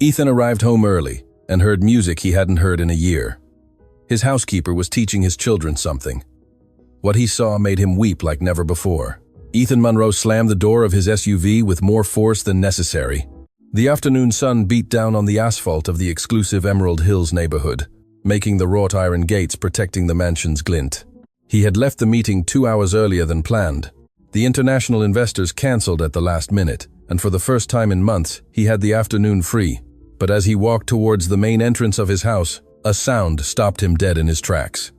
Ethan arrived home early and heard music he hadn't heard in a year. His housekeeper was teaching his children something. What he saw made him weep like never before. Ethan Monroe slammed the door of his SUV with more force than necessary. The afternoon sun beat down on the asphalt of the exclusive Emerald Hills neighborhood, making the wrought iron gates protecting the mansion's glint. He had left the meeting 2 hours earlier than planned. The international investors canceled at the last minute, and for the first time in months, he had the afternoon free. But as he walked towards the main entrance of his house, a sound stopped him dead in his tracks.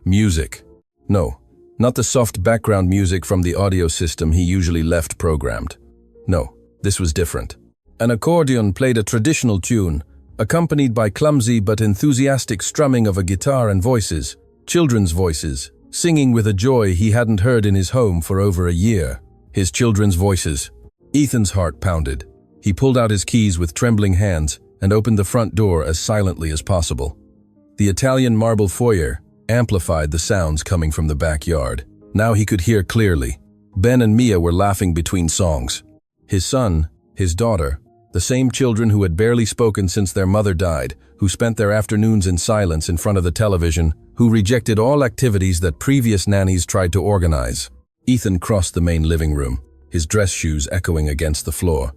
Music. No, not the soft background music from the audio system he usually left programmed. No, this was different. An accordion played a traditional tune, accompanied by clumsy but enthusiastic strumming of a guitar and voices, children's voices, singing with a joy he hadn't heard in his home for over a year. His children's voices. Ethan's heart pounded. He pulled out his keys with trembling hands and opened the front door as silently as possible. The Italian marble foyer amplified the sounds coming from the backyard. Now he could hear clearly. Ben and Mia were laughing between songs. His son, his daughter, the same children who had barely spoken since their mother died, who spent their afternoons in silence in front of the television, who rejected all activities that previous nannies tried to organize. Ethan crossed the main living room, his dress shoes echoing against the floor.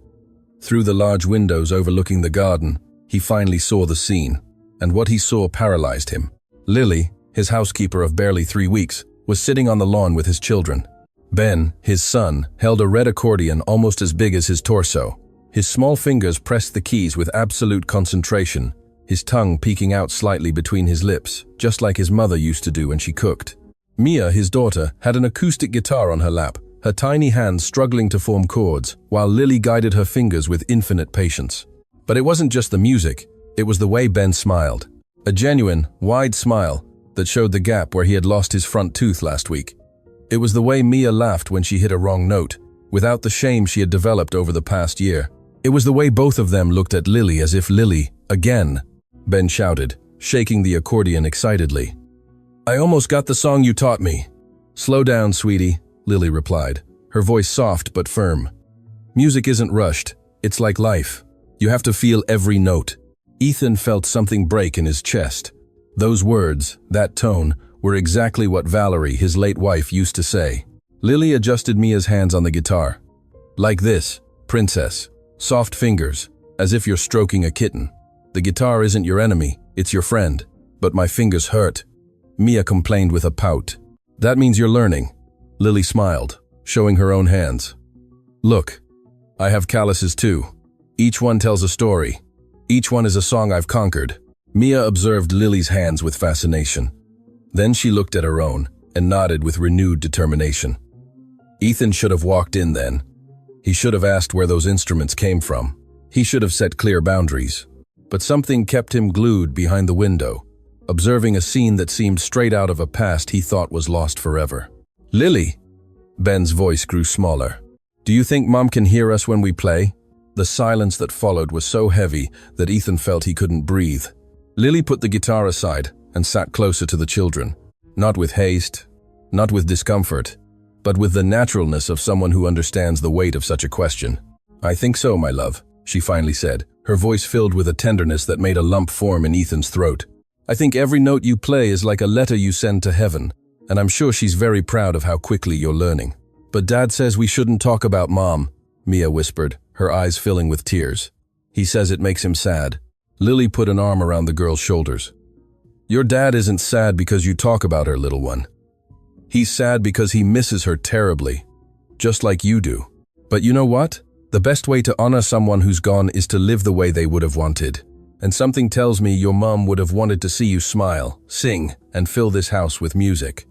Through the large windows overlooking the garden, he finally saw the scene, and what he saw paralyzed him. Lily, his housekeeper of barely 3 weeks, was sitting on the lawn with his children. Ben, his son, held a red accordion almost as big as his torso. His small fingers pressed the keys with absolute concentration, his tongue peeking out slightly between his lips, just like his mother used to do when she cooked. Mia, his daughter, had an acoustic guitar on her lap, her tiny hands struggling to form chords, while Lily guided her fingers with infinite patience. But it wasn't just the music, it was the way Ben smiled. A genuine, wide smile that showed the gap where he had lost his front tooth last week. It was the way Mia laughed when she hit a wrong note, without the shame she had developed over the past year. It was the way both of them looked at Lily as if Lily, again, Ben shouted, shaking the accordion excitedly. "I almost got the song you taught me." "Slow down, sweetie," Lily replied, her voice soft but firm. "Music isn't rushed, it's like life. You have to feel every note." Ethan felt something break in his chest. Those words, that tone, were exactly what Valerie, his late wife, used to say. Lily adjusted Mia's hands on the guitar. "Like this, princess. Soft fingers, as if you're stroking a kitten. The guitar isn't your enemy, it's your friend. But my fingers hurt." Mia complained with a pout. "That means you're learning." Lily smiled, showing her own hands. "Look, I have calluses too. Each one tells a story. Each one is a song I've conquered." Mia observed Lily's hands with fascination. Then she looked at her own and nodded with renewed determination. Ethan should have walked in then. He should have asked where those instruments came from. He should have set clear boundaries. But something kept him glued behind the window, observing a scene that seemed straight out of a past he thought was lost forever. "Lily!" Ben's voice grew smaller. "Do you think Mom can hear us when we play?" The silence that followed was so heavy that Ethan felt he couldn't breathe. Lily put the guitar aside and sat closer to the children, not with haste, not with discomfort, but with the naturalness of someone who understands the weight of such a question. "I think so, my love," she finally said, her voice filled with a tenderness that made a lump form in Ethan's throat. "I think every note you play is like a letter you send to heaven, and I'm sure she's very proud of how quickly you're learning." "But Dad says we shouldn't talk about Mom," Mia whispered, her eyes filling with tears. "He says it makes him sad." Lily put an arm around the girl's shoulders. "Your dad isn't sad because you talk about her, little one. He's sad because he misses her terribly, just like you do. But you know what? The best way to honor someone who's gone is to live the way they would have wanted. And something tells me your mom would have wanted to see you smile, sing, and fill this house with music."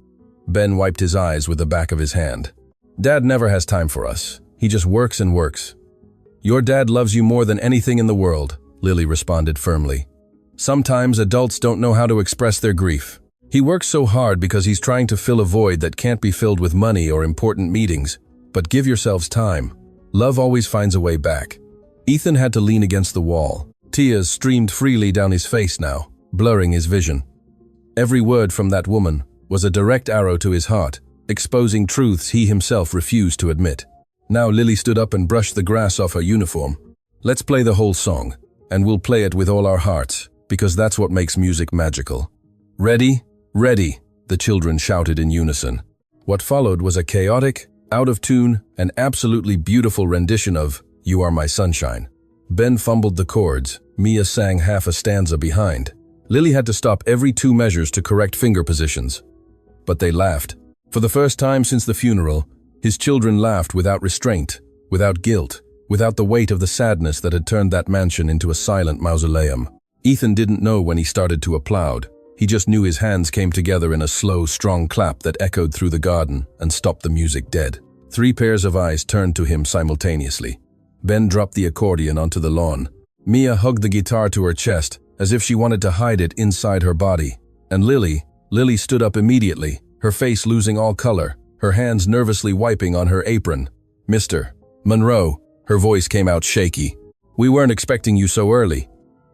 Ben wiped his eyes with the back of his hand. "Dad never has time for us. He just works and works." "Your dad loves you more than anything in the world," Lily responded firmly. "Sometimes adults don't know how to express their grief. He works so hard because he's trying to fill a void that can't be filled with money or important meetings. But give yourselves time. Love always finds a way back." Ethan had to lean against the wall. Tears streamed freely down his face now, blurring his vision. Every word from that woman was a direct arrow to his heart, exposing truths he himself refused to admit. Now Lily stood up and brushed the grass off her uniform. "Let's play the whole song. and we'll play it with all our hearts, because that's what makes music magical. Ready? Ready, the children shouted in unison. What followed was a chaotic, out-of-tune, and absolutely beautiful rendition of You Are My Sunshine. Ben fumbled the chords. Mia sang half a stanza behind. Lily had to stop every 2 measures to correct finger positions. But they laughed. For the first time since the funeral, his children laughed without restraint, without guilt, without the weight of the sadness that had turned that mansion into a silent mausoleum. Ethan didn't know when he started to applaud. He just knew his hands came together in a slow, strong clap that echoed through the garden and stopped the music dead. 3 pairs of eyes turned to him simultaneously. Ben dropped the accordion onto the lawn. Mia hugged the guitar to her chest, as if she wanted to hide it inside her body. And Lily stood up immediately, her face losing all color, her hands nervously wiping on her apron. "Mr. Monroe," her voice came out shaky. "We weren't expecting you so early."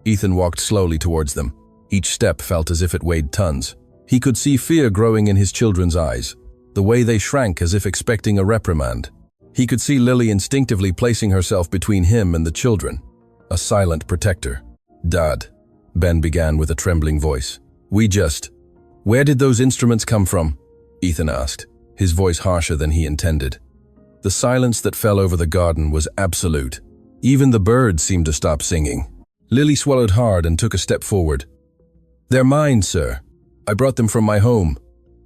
Ethan walked slowly towards them. Each step felt as if it weighed tons. He could see fear growing in his children's eyes, the way they shrank as if expecting a reprimand. He could see Lily instinctively placing herself between him and the children, a silent protector. "Dad," Ben began with a trembling voice. Where did those instruments come from?" Ethan asked, his voice harsher than he intended. The silence that fell over the garden was absolute. Even the birds seemed to stop singing. Lily swallowed hard and took a step forward. "They're mine, sir. I brought them from my home.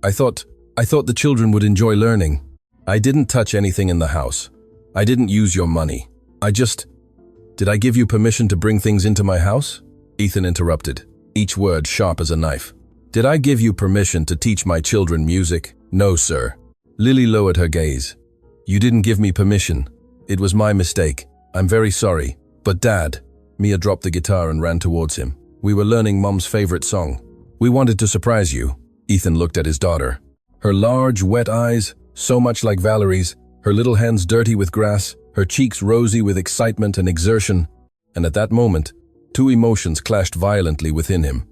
I thought the children would enjoy learning. I didn't touch anything in the house. I didn't use your money. Did I give you permission to bring things into my house?" Ethan interrupted, each word sharp as a knife. "Did I give you permission to teach my children music? No, sir." Lily lowered her gaze. "You didn't give me permission. It was my mistake. I'm very sorry. But Dad," Mia dropped the guitar and ran towards him. "We were learning Mom's favorite song. We wanted to surprise you." Ethan looked at his daughter. Her large, wet eyes, so much like Valerie's, her little hands dirty with grass, her cheeks rosy with excitement and exertion. And at that moment, 2 emotions clashed violently within him.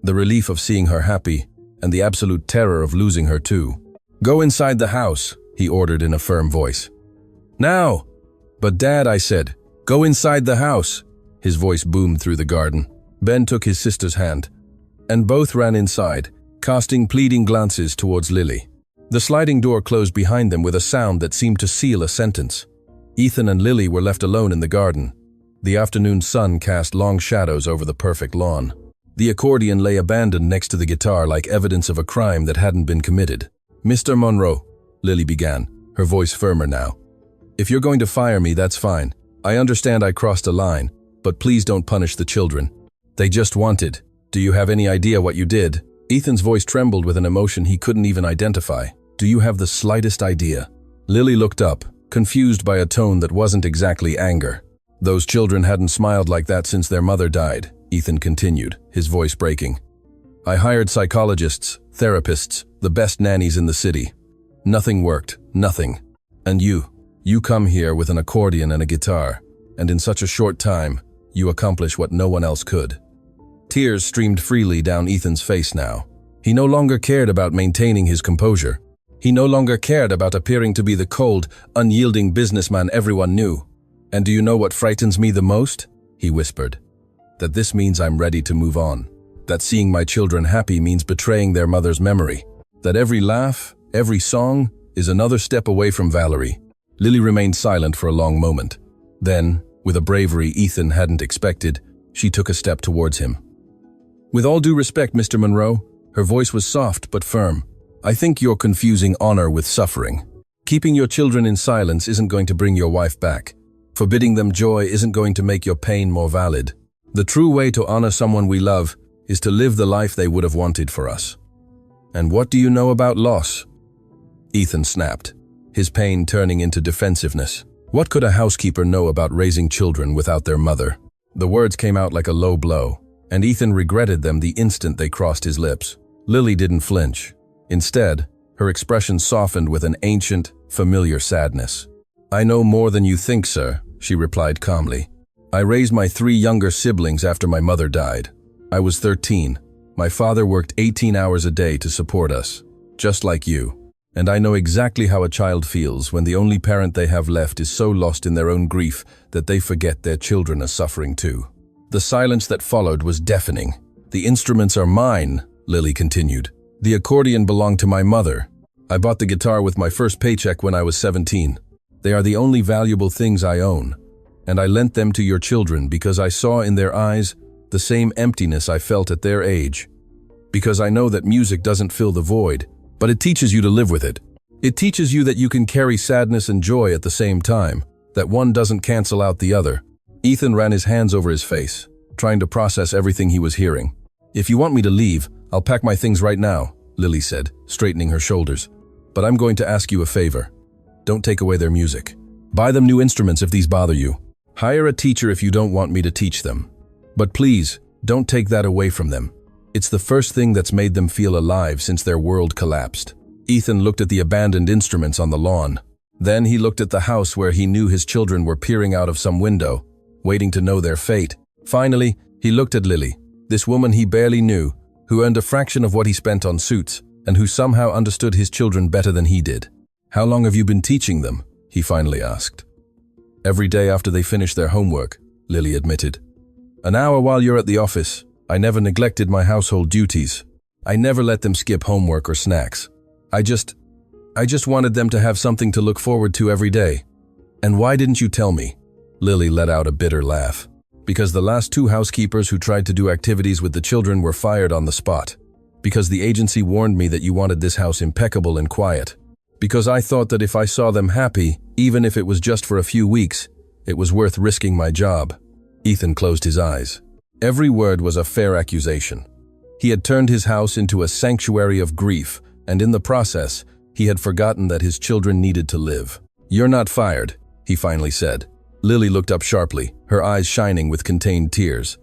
The relief of seeing her happy, and the absolute terror of losing her too. "Go inside the house," he ordered in a firm voice. "Now!" "But Dad," I said, "go inside the house." His voice boomed through the garden. Ben took his sister's hand, and both ran inside, casting pleading glances towards Lily. The sliding door closed behind them with a sound that seemed to seal a sentence. Ethan and Lily were left alone in the garden. The afternoon sun cast long shadows over the perfect lawn. The accordion lay abandoned next to the guitar like evidence of a crime that hadn't been committed. "Mr. Monroe," Lily began, her voice firmer now. "If you're going to fire me, that's fine. I understand I crossed a line, but please don't punish the children. They just wanted. Do you have any idea what you did?" Ethan's voice trembled with an emotion he couldn't even identify. "Do you have the slightest idea?" Lily looked up, confused by a tone that wasn't exactly anger. "Those children hadn't smiled like that since their mother died," Ethan continued, his voice breaking. "I hired psychologists, therapists, the best nannies in the city. Nothing worked, nothing. And you come here with an accordion and a guitar, and in such a short time, you accomplish what no one else could." Tears streamed freely down Ethan's face now. He no longer cared about maintaining his composure. He no longer cared about appearing to be the cold, unyielding businessman everyone knew. "And do you know what frightens me the most?" he whispered. "That this means I'm ready to move on. That seeing my children happy means betraying their mother's memory. That every laugh, every song, is another step away from Valerie." Lily remained silent for a long moment. Then, with a bravery Ethan hadn't expected, she took a step towards him. "With all due respect, Mr. Monroe," her voice was soft but firm, "I think you're confusing honor with suffering. Keeping your children in silence isn't going to bring your wife back. Forbidding them joy isn't going to make your pain more valid. The true way to honor someone we love is to live the life they would have wanted for us. And what do you know about loss?" Ethan snapped, his pain turning into defensiveness. What could a housekeeper know about raising children without their mother? The words came out like a low blow, and Ethan regretted them the instant they crossed his lips. Lily didn't flinch. Instead, her expression softened with an ancient, familiar sadness. "I know more than you think, sir," she replied calmly. "I raised my 3 younger siblings after my mother died. I was 13. My father worked 18 hours a day to support us, just like you. And I know exactly how a child feels when the only parent they have left is so lost in their own grief that they forget their children are suffering too." The silence that followed was deafening. "The instruments are mine," Lily continued. "The accordion belonged to my mother. I bought the guitar with my first paycheck when I was 17. They are the only valuable things I own. And I lent them to your children because I saw in their eyes the same emptiness I felt at their age. Because I know that music doesn't fill the void, but it teaches you to live with it. It teaches you that you can carry sadness and joy at the same time, that one doesn't cancel out the other." Ethan ran his hands over his face, trying to process everything he was hearing. "If you want me to leave, I'll pack my things right now," Lily said, straightening her shoulders. "But I'm going to ask you a favor. Don't take away their music. Buy them new instruments if these bother you. Hire a teacher if you don't want me to teach them. But please, don't take that away from them. It's the first thing that's made them feel alive since their world collapsed." Ethan looked at the abandoned instruments on the lawn. Then he looked at the house where he knew his children were peering out of some window, waiting to know their fate. Finally, he looked at Lily, this woman he barely knew, who earned a fraction of what he spent on suits, and who somehow understood his children better than he did. "How long have you been teaching them?" he finally asked. "Every day after they finish their homework," Lily admitted. "An hour while you're at the office. I never neglected my household duties. I never let them skip homework or snacks. I just wanted them to have something to look forward to every day." "And why didn't you tell me?" Lily let out a bitter laugh. "Because the last 2 housekeepers who tried to do activities with the children were fired on the spot. Because the agency warned me that you wanted this house impeccable and quiet. Because I thought that if I saw them happy, even if it was just for a few weeks, it was worth risking my job." Ethan closed his eyes. Every word was a fair accusation. He had turned his house into a sanctuary of grief, and in the process, he had forgotten that his children needed to live. "You're not fired," he finally said. Lily looked up sharply, her eyes shining with contained tears.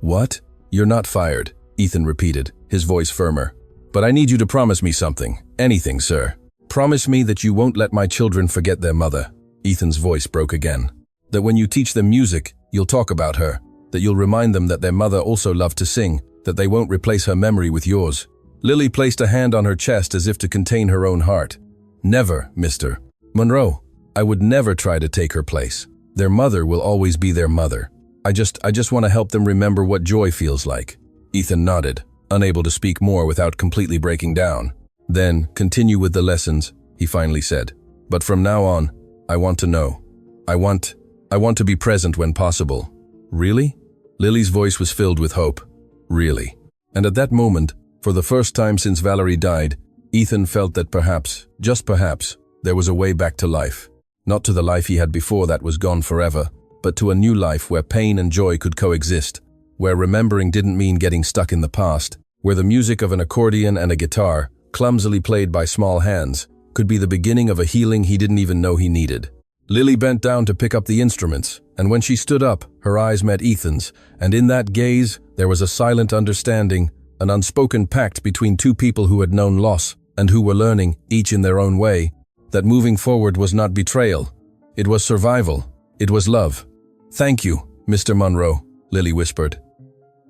"What? You're not fired," Ethan repeated, his voice firmer. "But I need you to promise me something. Anything, sir. Promise me that you won't let my children forget their mother." Ethan's voice broke again. "That when you teach them music, you'll talk about her. That you'll remind them that their mother also loved to sing. That they won't replace her memory with yours." Lily placed a hand on her chest as if to contain her own heart. "Never, Mr. Monroe. I would never try to take her place. Their mother will always be their mother. I just want to help them remember what joy feels like." Ethan nodded, unable to speak more without completely breaking down. "Then, continue with the lessons," he finally said. "But from now on, I want to know. I want to be present when possible." "Really?" Lily's voice was filled with hope. "Really?" And at that moment, for the first time since Valerie died, Ethan felt that perhaps, just perhaps, there was a way back to life. Not to the life he had before that was gone forever, but to a new life where pain and joy could coexist, where remembering didn't mean getting stuck in the past, where the music of an accordion and a guitar, clumsily played by small hands, could be the beginning of a healing he didn't even know he needed. Lily bent down to pick up the instruments, and when she stood up, her eyes met Ethan's, and in that gaze, there was a silent understanding, an unspoken pact between 2 people who had known loss and who were learning, each in their own way, that moving forward was not betrayal. It was survival. It was love. "Thank you, Mr. Monroe," Lily whispered.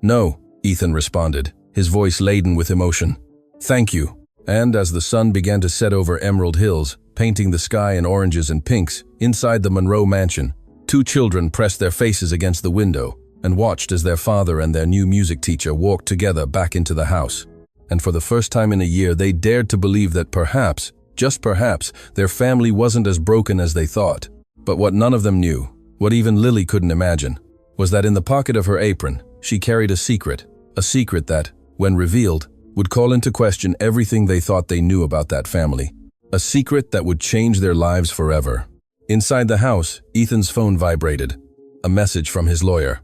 "No," Ethan responded, his voice laden with emotion. "Thank you." And as the sun began to set over Emerald Hills, painting the sky in oranges and pinks, inside the Monroe mansion, 2 children pressed their faces against the window and watched as their father and their new music teacher walked together back into the house. And for the first time in a year, they dared to believe that perhaps, just perhaps, their family wasn't as broken as they thought. But what none of them knew, what even Lily couldn't imagine, was that in the pocket of her apron, she carried a secret that, when revealed, would call into question everything they thought they knew about that family. A secret that would change their lives forever. Inside the house, Ethan's phone vibrated. A message from his lawyer.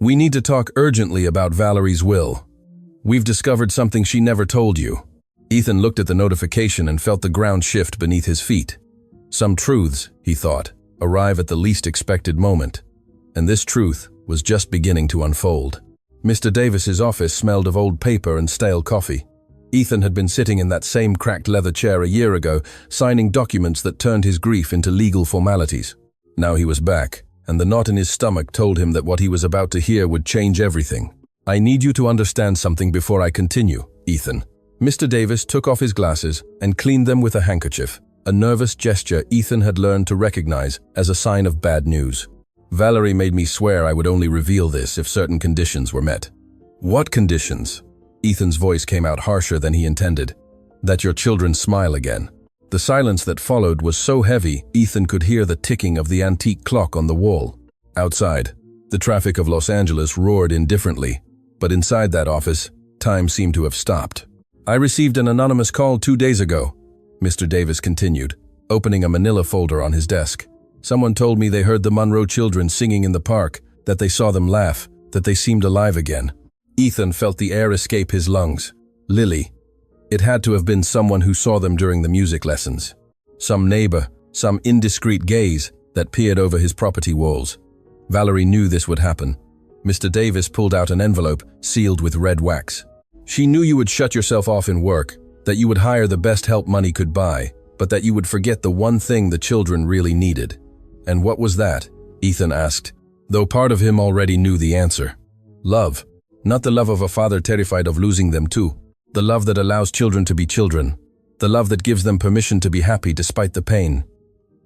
"We need to talk urgently about Valerie's will. We've discovered something she never told you." Ethan looked at the notification and felt the ground shift beneath his feet. Some truths, he thought, arrive at the least expected moment. And this truth was just beginning to unfold. Mr. Davis's office smelled of old paper and stale coffee. Ethan had been sitting in that same cracked leather chair a year ago, signing documents that turned his grief into legal formalities. Now he was back, and the knot in his stomach told him that what he was about to hear would change everything. "I need you to understand something before I continue, Ethan." Mr. Davis took off his glasses and cleaned them with a handkerchief, a nervous gesture Ethan had learned to recognize as a sign of bad news. Valerie made me swear I would only reveal this if certain conditions were met. What conditions? Ethan's voice came out harsher than he intended. That your children smile again. The silence that followed was so heavy, Ethan could hear the ticking of the antique clock on the wall. Outside, the traffic of Los Angeles roared indifferently, but inside that office, time seemed to have stopped. I received an anonymous call 2 days ago, Mr. Davis continued, opening a manila folder on his desk. Someone told me they heard the Monroe children singing in the park, that they saw them laugh, that they seemed alive again. Ethan felt the air escape his lungs. Lily. It had to have been someone who saw them during the music lessons. Some neighbor, some indiscreet gaze that peered over his property walls. Valerie knew this would happen. Mr. Davis pulled out an envelope sealed with red wax. She knew you would shut yourself off in work, that you would hire the best help money could buy, but that you would forget the one thing the children really needed. And what was that? Ethan asked, though part of him already knew the answer. Love. Not the love of a father terrified of losing them too. The love that allows children to be children. The love that gives them permission to be happy despite the pain.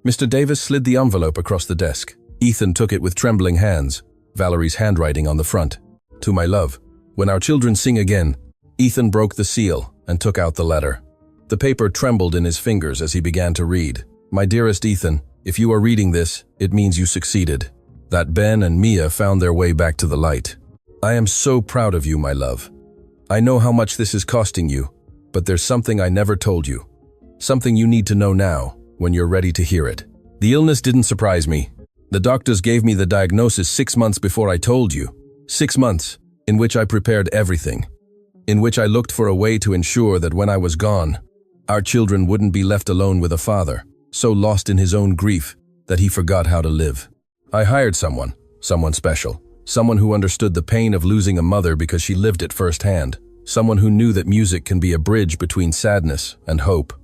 Mr. Davis slid the envelope across the desk. Ethan took it with trembling hands, Valerie's handwriting on the front. To my love. When our children sing again. Ethan broke the seal and took out the letter. The paper trembled in his fingers as he began to read. My dearest Ethan, if you are reading this, it means you succeeded. That Ben and Mia found their way back to the light. I am so proud of you, my love. I know how much this is costing you, but there's something I never told you. Something you need to know now, when you're ready to hear it. The illness didn't surprise me. The doctors gave me the diagnosis 6 months before I told you. 6 months, in which I prepared everything. In which I looked for a way to ensure that when I was gone, our children wouldn't be left alone with a father, so lost in his own grief that he forgot how to live. I hired someone special. Someone who understood the pain of losing a mother because she lived it firsthand. Someone who knew that music can be a bridge between sadness and hope.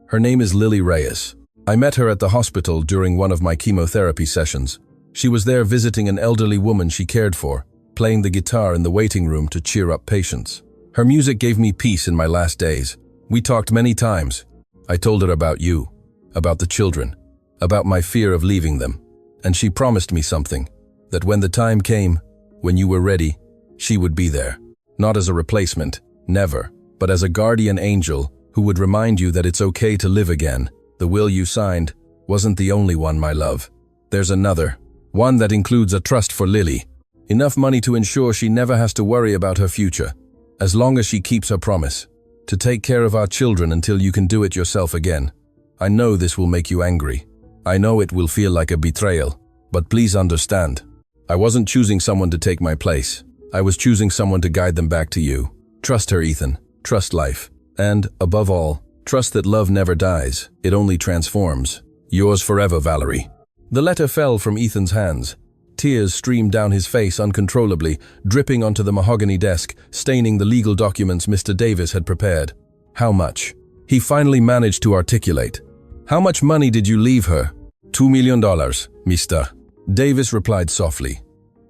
Her name is Lily Reyes. I met her at the hospital during one of my chemotherapy sessions. She was there visiting an elderly woman she cared for, playing the guitar in the waiting room to cheer up patients. Her music gave me peace in my last days. We talked many times. I told her about you, about the children, about my fear of leaving them. And she promised me something. That when the time came, when you were ready, she would be there. Not as a replacement, never, but as a guardian angel who would remind you that it's okay to live again. The will you signed wasn't the only one, my love. There's another, one that includes a trust for Lily. Enough money to ensure she never has to worry about her future, as long as she keeps her promise, to take care of our children until you can do it yourself again. I know this will make you angry. I know it will feel like a betrayal, but please understand. I wasn't choosing someone to take my place. I was choosing someone to guide them back to you. Trust her, Ethan. Trust life. And, above all, trust that love never dies. It only transforms. Yours forever, Valerie. The letter fell from Ethan's hands. Tears streamed down his face uncontrollably, dripping onto the mahogany desk, staining the legal documents Mr. Davis had prepared. How much? He finally managed to articulate. How much money did you leave her? $2 million, Mr. Davis replied softly,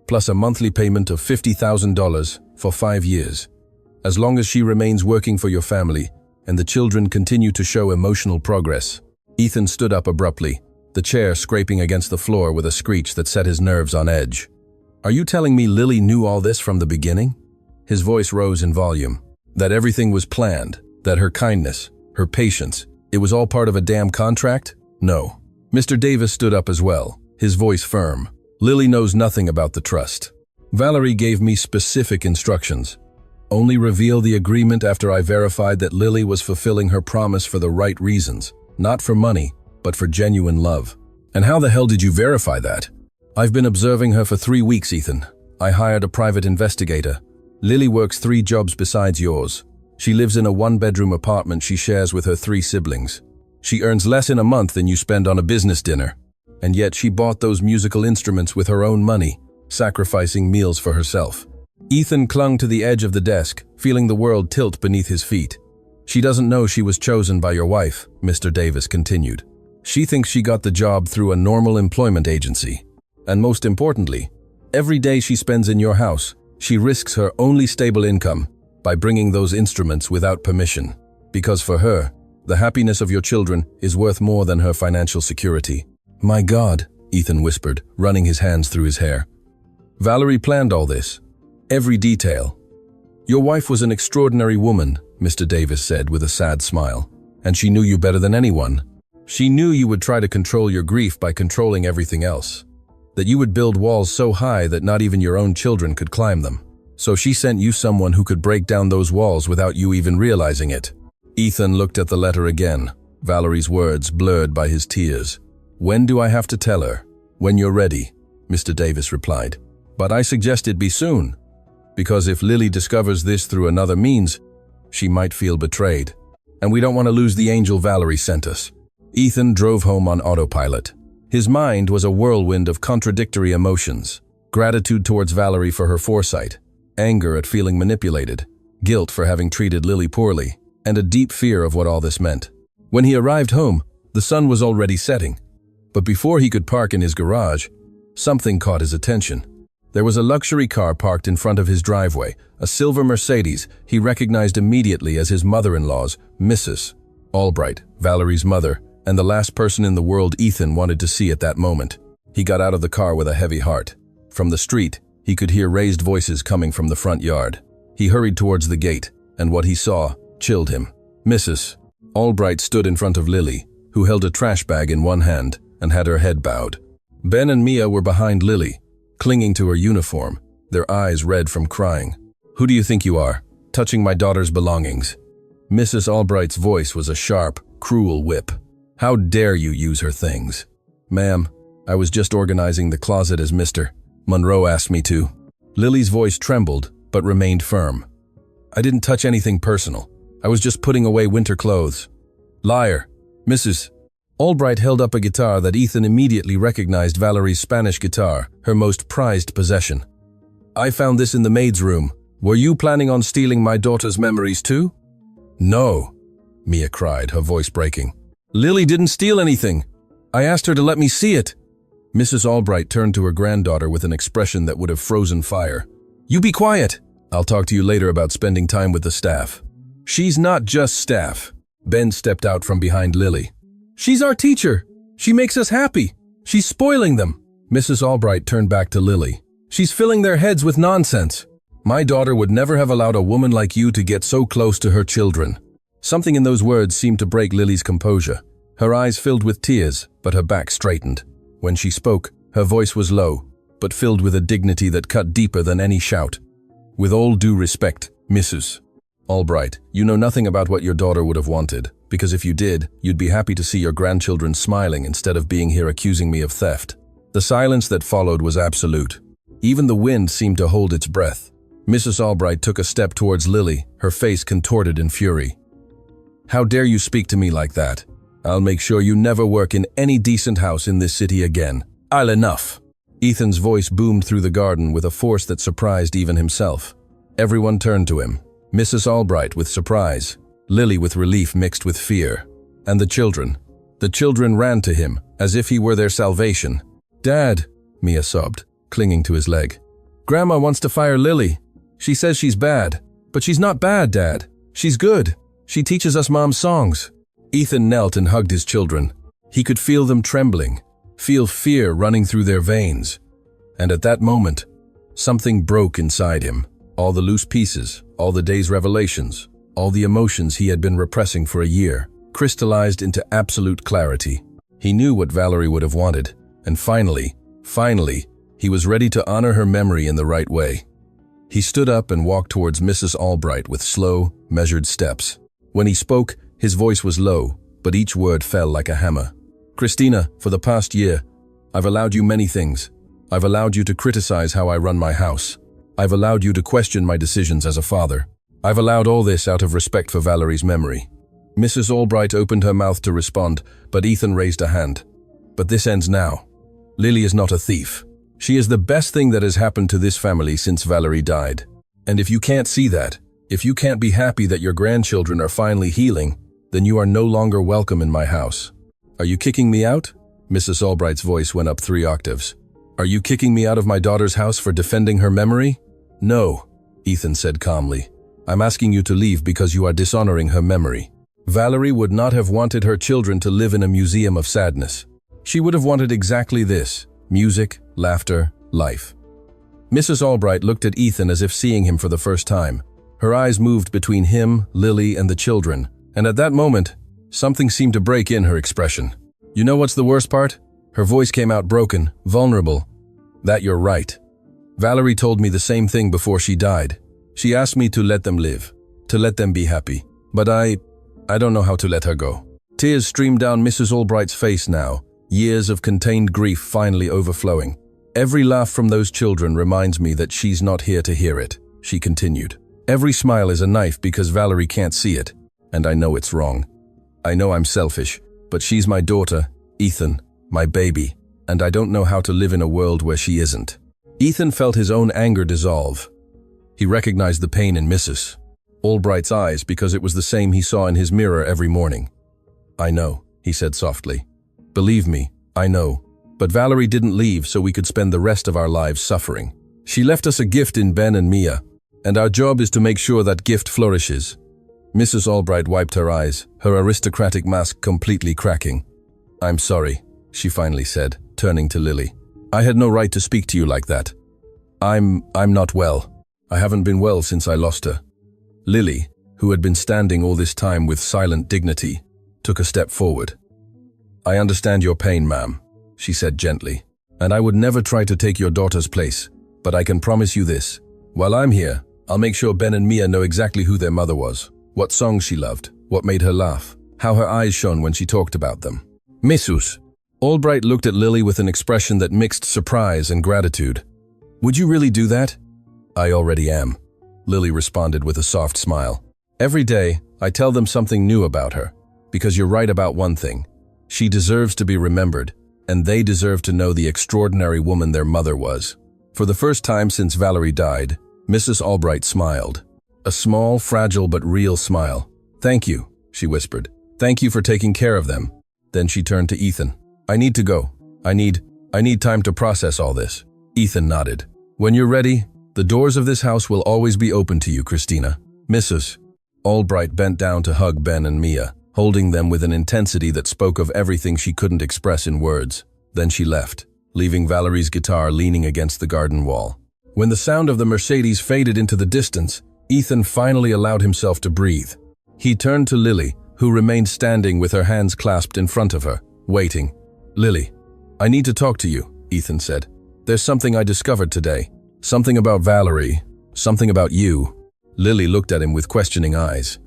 plus a monthly payment of $50,000 for 5 years. As long as she remains working for your family and the children continue to show emotional progress. Ethan stood up abruptly, the chair scraping against the floor with a screech that set his nerves on edge. Are you telling me Lily knew all this from the beginning? His voice rose in volume. That everything was planned, that her kindness, her patience, it was all part of a damn contract? No. Mr. Davis stood up as well, his voice firm. Lily knows nothing about the trust. Valerie gave me specific instructions. Only reveal the agreement after I verified that Lily was fulfilling her promise for the right reasons, not for money, but for genuine love. And how the hell did you verify that? I've been observing her for 3 weeks, Ethan. I hired a private investigator. Lily works 3 jobs besides yours. She lives in a 1-bedroom apartment she shares with her 3 siblings. She earns less in a month than you spend on a business dinner. And yet she bought those musical instruments with her own money, sacrificing meals for herself. Ethan clung to the edge of the desk, feeling the world tilt beneath his feet. She doesn't know she was chosen by your wife, Mr. Davis continued. She thinks she got the job through a normal employment agency. And most importantly, every day she spends in your house, she risks her only stable income by bringing those instruments without permission. Because for her, the happiness of your children is worth more than her financial security. My God, Ethan whispered, running his hands through his hair. Valerie planned all this. Every detail. Your wife was an extraordinary woman, Mr. Davis said with a sad smile. And she knew you better than anyone. She knew you would try to control your grief by controlling everything else. That you would build walls so high that not even your own children could climb them. So she sent you someone who could break down those walls without you even realizing it. Ethan looked at the letter again, Valerie's words blurred by his tears. When do I have to tell her? When you're ready, Mr. Davis replied. But I suggest it be soon. Because if Lily discovers this through another means, she might feel betrayed. And we don't want to lose the angel Valerie sent us. Ethan drove home on autopilot. His mind was a whirlwind of contradictory emotions. Gratitude towards Valerie for her foresight, anger at feeling manipulated, guilt for having treated Lily poorly, and a deep fear of what all this meant. When he arrived home, the sun was already setting. But before he could park in his garage, something caught his attention. There was a luxury car parked in front of his driveway, a silver Mercedes he recognized immediately as his mother-in-law's, Mrs. Albright, Valerie's mother, and the last person in the world Ethan wanted to see at that moment. He got out of the car with a heavy heart. From the street, he could hear raised voices coming from the front yard. He hurried towards the gate, and what he saw chilled him. Mrs. Albright stood in front of Lily, who held a trash bag in one hand and had her head bowed. Ben and Mia were behind Lily, clinging to her uniform, their eyes red from crying. Who do you think you are, touching my daughter's belongings? Mrs. Albright's voice was a sharp, cruel whip. How dare you use her things? Ma'am, I was just organizing the closet as Mr. Monroe asked me to. Lily's voice trembled, but remained firm. I didn't touch anything personal. I was just putting away winter clothes. Liar. Mrs. Albright held up a guitar that Ethan immediately recognized Valerie's Spanish guitar, her most prized possession. I found this in the maid's room. Were you planning on stealing my daughter's memories too? No, Mia cried, her voice breaking. Lily didn't steal anything. I asked her to let me see it. Mrs. Albright turned to her granddaughter with an expression that would have frozen fire. You be quiet. I'll talk to you later about spending time with the staff. She's not just staff. Ben stepped out from behind Lily. She's our teacher. She makes us happy. She's spoiling them. Mrs. Albright turned back to Lily. She's filling their heads with nonsense. My daughter would never have allowed a woman like you to get so close to her children. Something in those words seemed to break Lily's composure. Her eyes filled with tears, but her back straightened. When she spoke, her voice was low, but filled with a dignity that cut deeper than any shout. With all due respect, Mrs. Albright, you know nothing about what your daughter would have wanted, because if you did, you'd be happy to see your grandchildren smiling instead of being here accusing me of theft. The silence that followed was absolute. Even the wind seemed to hold its breath. Mrs. Albright took a step towards Lily, her face contorted in fury. How dare you speak to me like that? I'll make sure you never work in any decent house in this city again. I'll enough. Ethan's voice boomed through the garden with a force that surprised even himself. Everyone turned to him. Mrs. Albright with surprise, Lily with relief mixed with fear. And the children. The children ran to him, as if he were their salvation. Dad, Mia sobbed, clinging to his leg. Grandma wants to fire Lily. She says she's bad. But she's not bad, Dad. She's good. She teaches us Mom's songs. Ethan knelt and hugged his children. He could feel them trembling, feel fear running through their veins. And at that moment, something broke inside him. All the loose pieces, all the day's revelations, all the emotions he had been repressing for a year, crystallized into absolute clarity. He knew what Valerie would have wanted, and finally, he was ready to honor her memory in the right way. He stood up and walked towards Mrs. Albright with slow, measured steps. When he spoke, his voice was low, but each word fell like a hammer. Christina, for the past year, I've allowed you many things. I've allowed you to criticize how I run my house. I've allowed you to question my decisions as a father. I've allowed all this out of respect for Valerie's memory. Mrs. Albright opened her mouth to respond, but Ethan raised a hand. But this ends now. Lily is not a thief. She is the best thing that has happened to this family since Valerie died. And if you can't see that, if you can't be happy that your grandchildren are finally healing, then you are no longer welcome in my house. Are you kicking me out? Mrs. Albright's voice went up 3 octaves. Are you kicking me out of my daughter's house for defending her memory? No, Ethan said calmly. I'm asking you to leave because you are dishonoring her memory. Valerie would not have wanted her children to live in a museum of sadness. She would have wanted exactly this: music, laughter, life. Mrs. Albright looked at Ethan as if seeing him for the first time. Her eyes moved between him, Lily, and the children, and at that moment, something seemed to break in her expression. You know what's the worst part? Her voice came out broken, vulnerable. That you're right. Valerie told me the same thing before she died. She asked me to let them live, to let them be happy. But I don't know how to let her go. Tears streamed down Mrs. Albright's face now, years of contained grief finally overflowing. Every laugh from those children reminds me that she's not here to hear it, she continued. Every smile is a knife because Valerie can't see it, and I know it's wrong. I know I'm selfish, but she's my daughter, Ethan, my baby, and I don't know how to live in a world where she isn't. Ethan felt his own anger dissolve. He recognized the pain in Mrs. Albright's eyes because it was the same he saw in his mirror every morning. I know, he said softly. Believe me, I know. But Valerie didn't leave so we could spend the rest of our lives suffering. She left us a gift in Ben and Mia, and our job is to make sure that gift flourishes. Mrs. Albright wiped her eyes, her aristocratic mask completely cracking. I'm sorry, she finally said, turning to Lily. I had no right to speak to you like that. I'm not well. I haven't been well since I lost her. Lily, who had been standing all this time with silent dignity, took a step forward. I understand your pain, ma'am, she said gently, and I would never try to take your daughter's place, but I can promise you this. While I'm here, I'll make sure Ben and Mia know exactly who their mother was, what songs she loved, what made her laugh, how her eyes shone when she talked about them. Mrs. Albright looked at Lily with an expression that mixed surprise and gratitude. Would you really do that? I already am, Lily responded with a soft smile. Every day, I tell them something new about her, because you're right about one thing. She deserves to be remembered, and they deserve to know the extraordinary woman their mother was. For the first time since Valerie died, Mrs. Albright smiled. A small, fragile but real smile. Thank you, she whispered. Thank you for taking care of them. Then she turned to Ethan. I need to go. I need time to process all this. Ethan nodded. When you're ready, the doors of this house will always be open to you, Christina. Mrs. Albright bent down to hug Ben and Mia, holding them with an intensity that spoke of everything she couldn't express in words. Then she left, leaving Valerie's guitar leaning against the garden wall. When the sound of the Mercedes faded into the distance, Ethan finally allowed himself to breathe. He turned to Lily, who remained standing with her hands clasped in front of her, waiting. Lily, I need to talk to you, Ethan said. There's something I discovered today. Something about Valerie. Something about you. Lily looked at him with questioning eyes.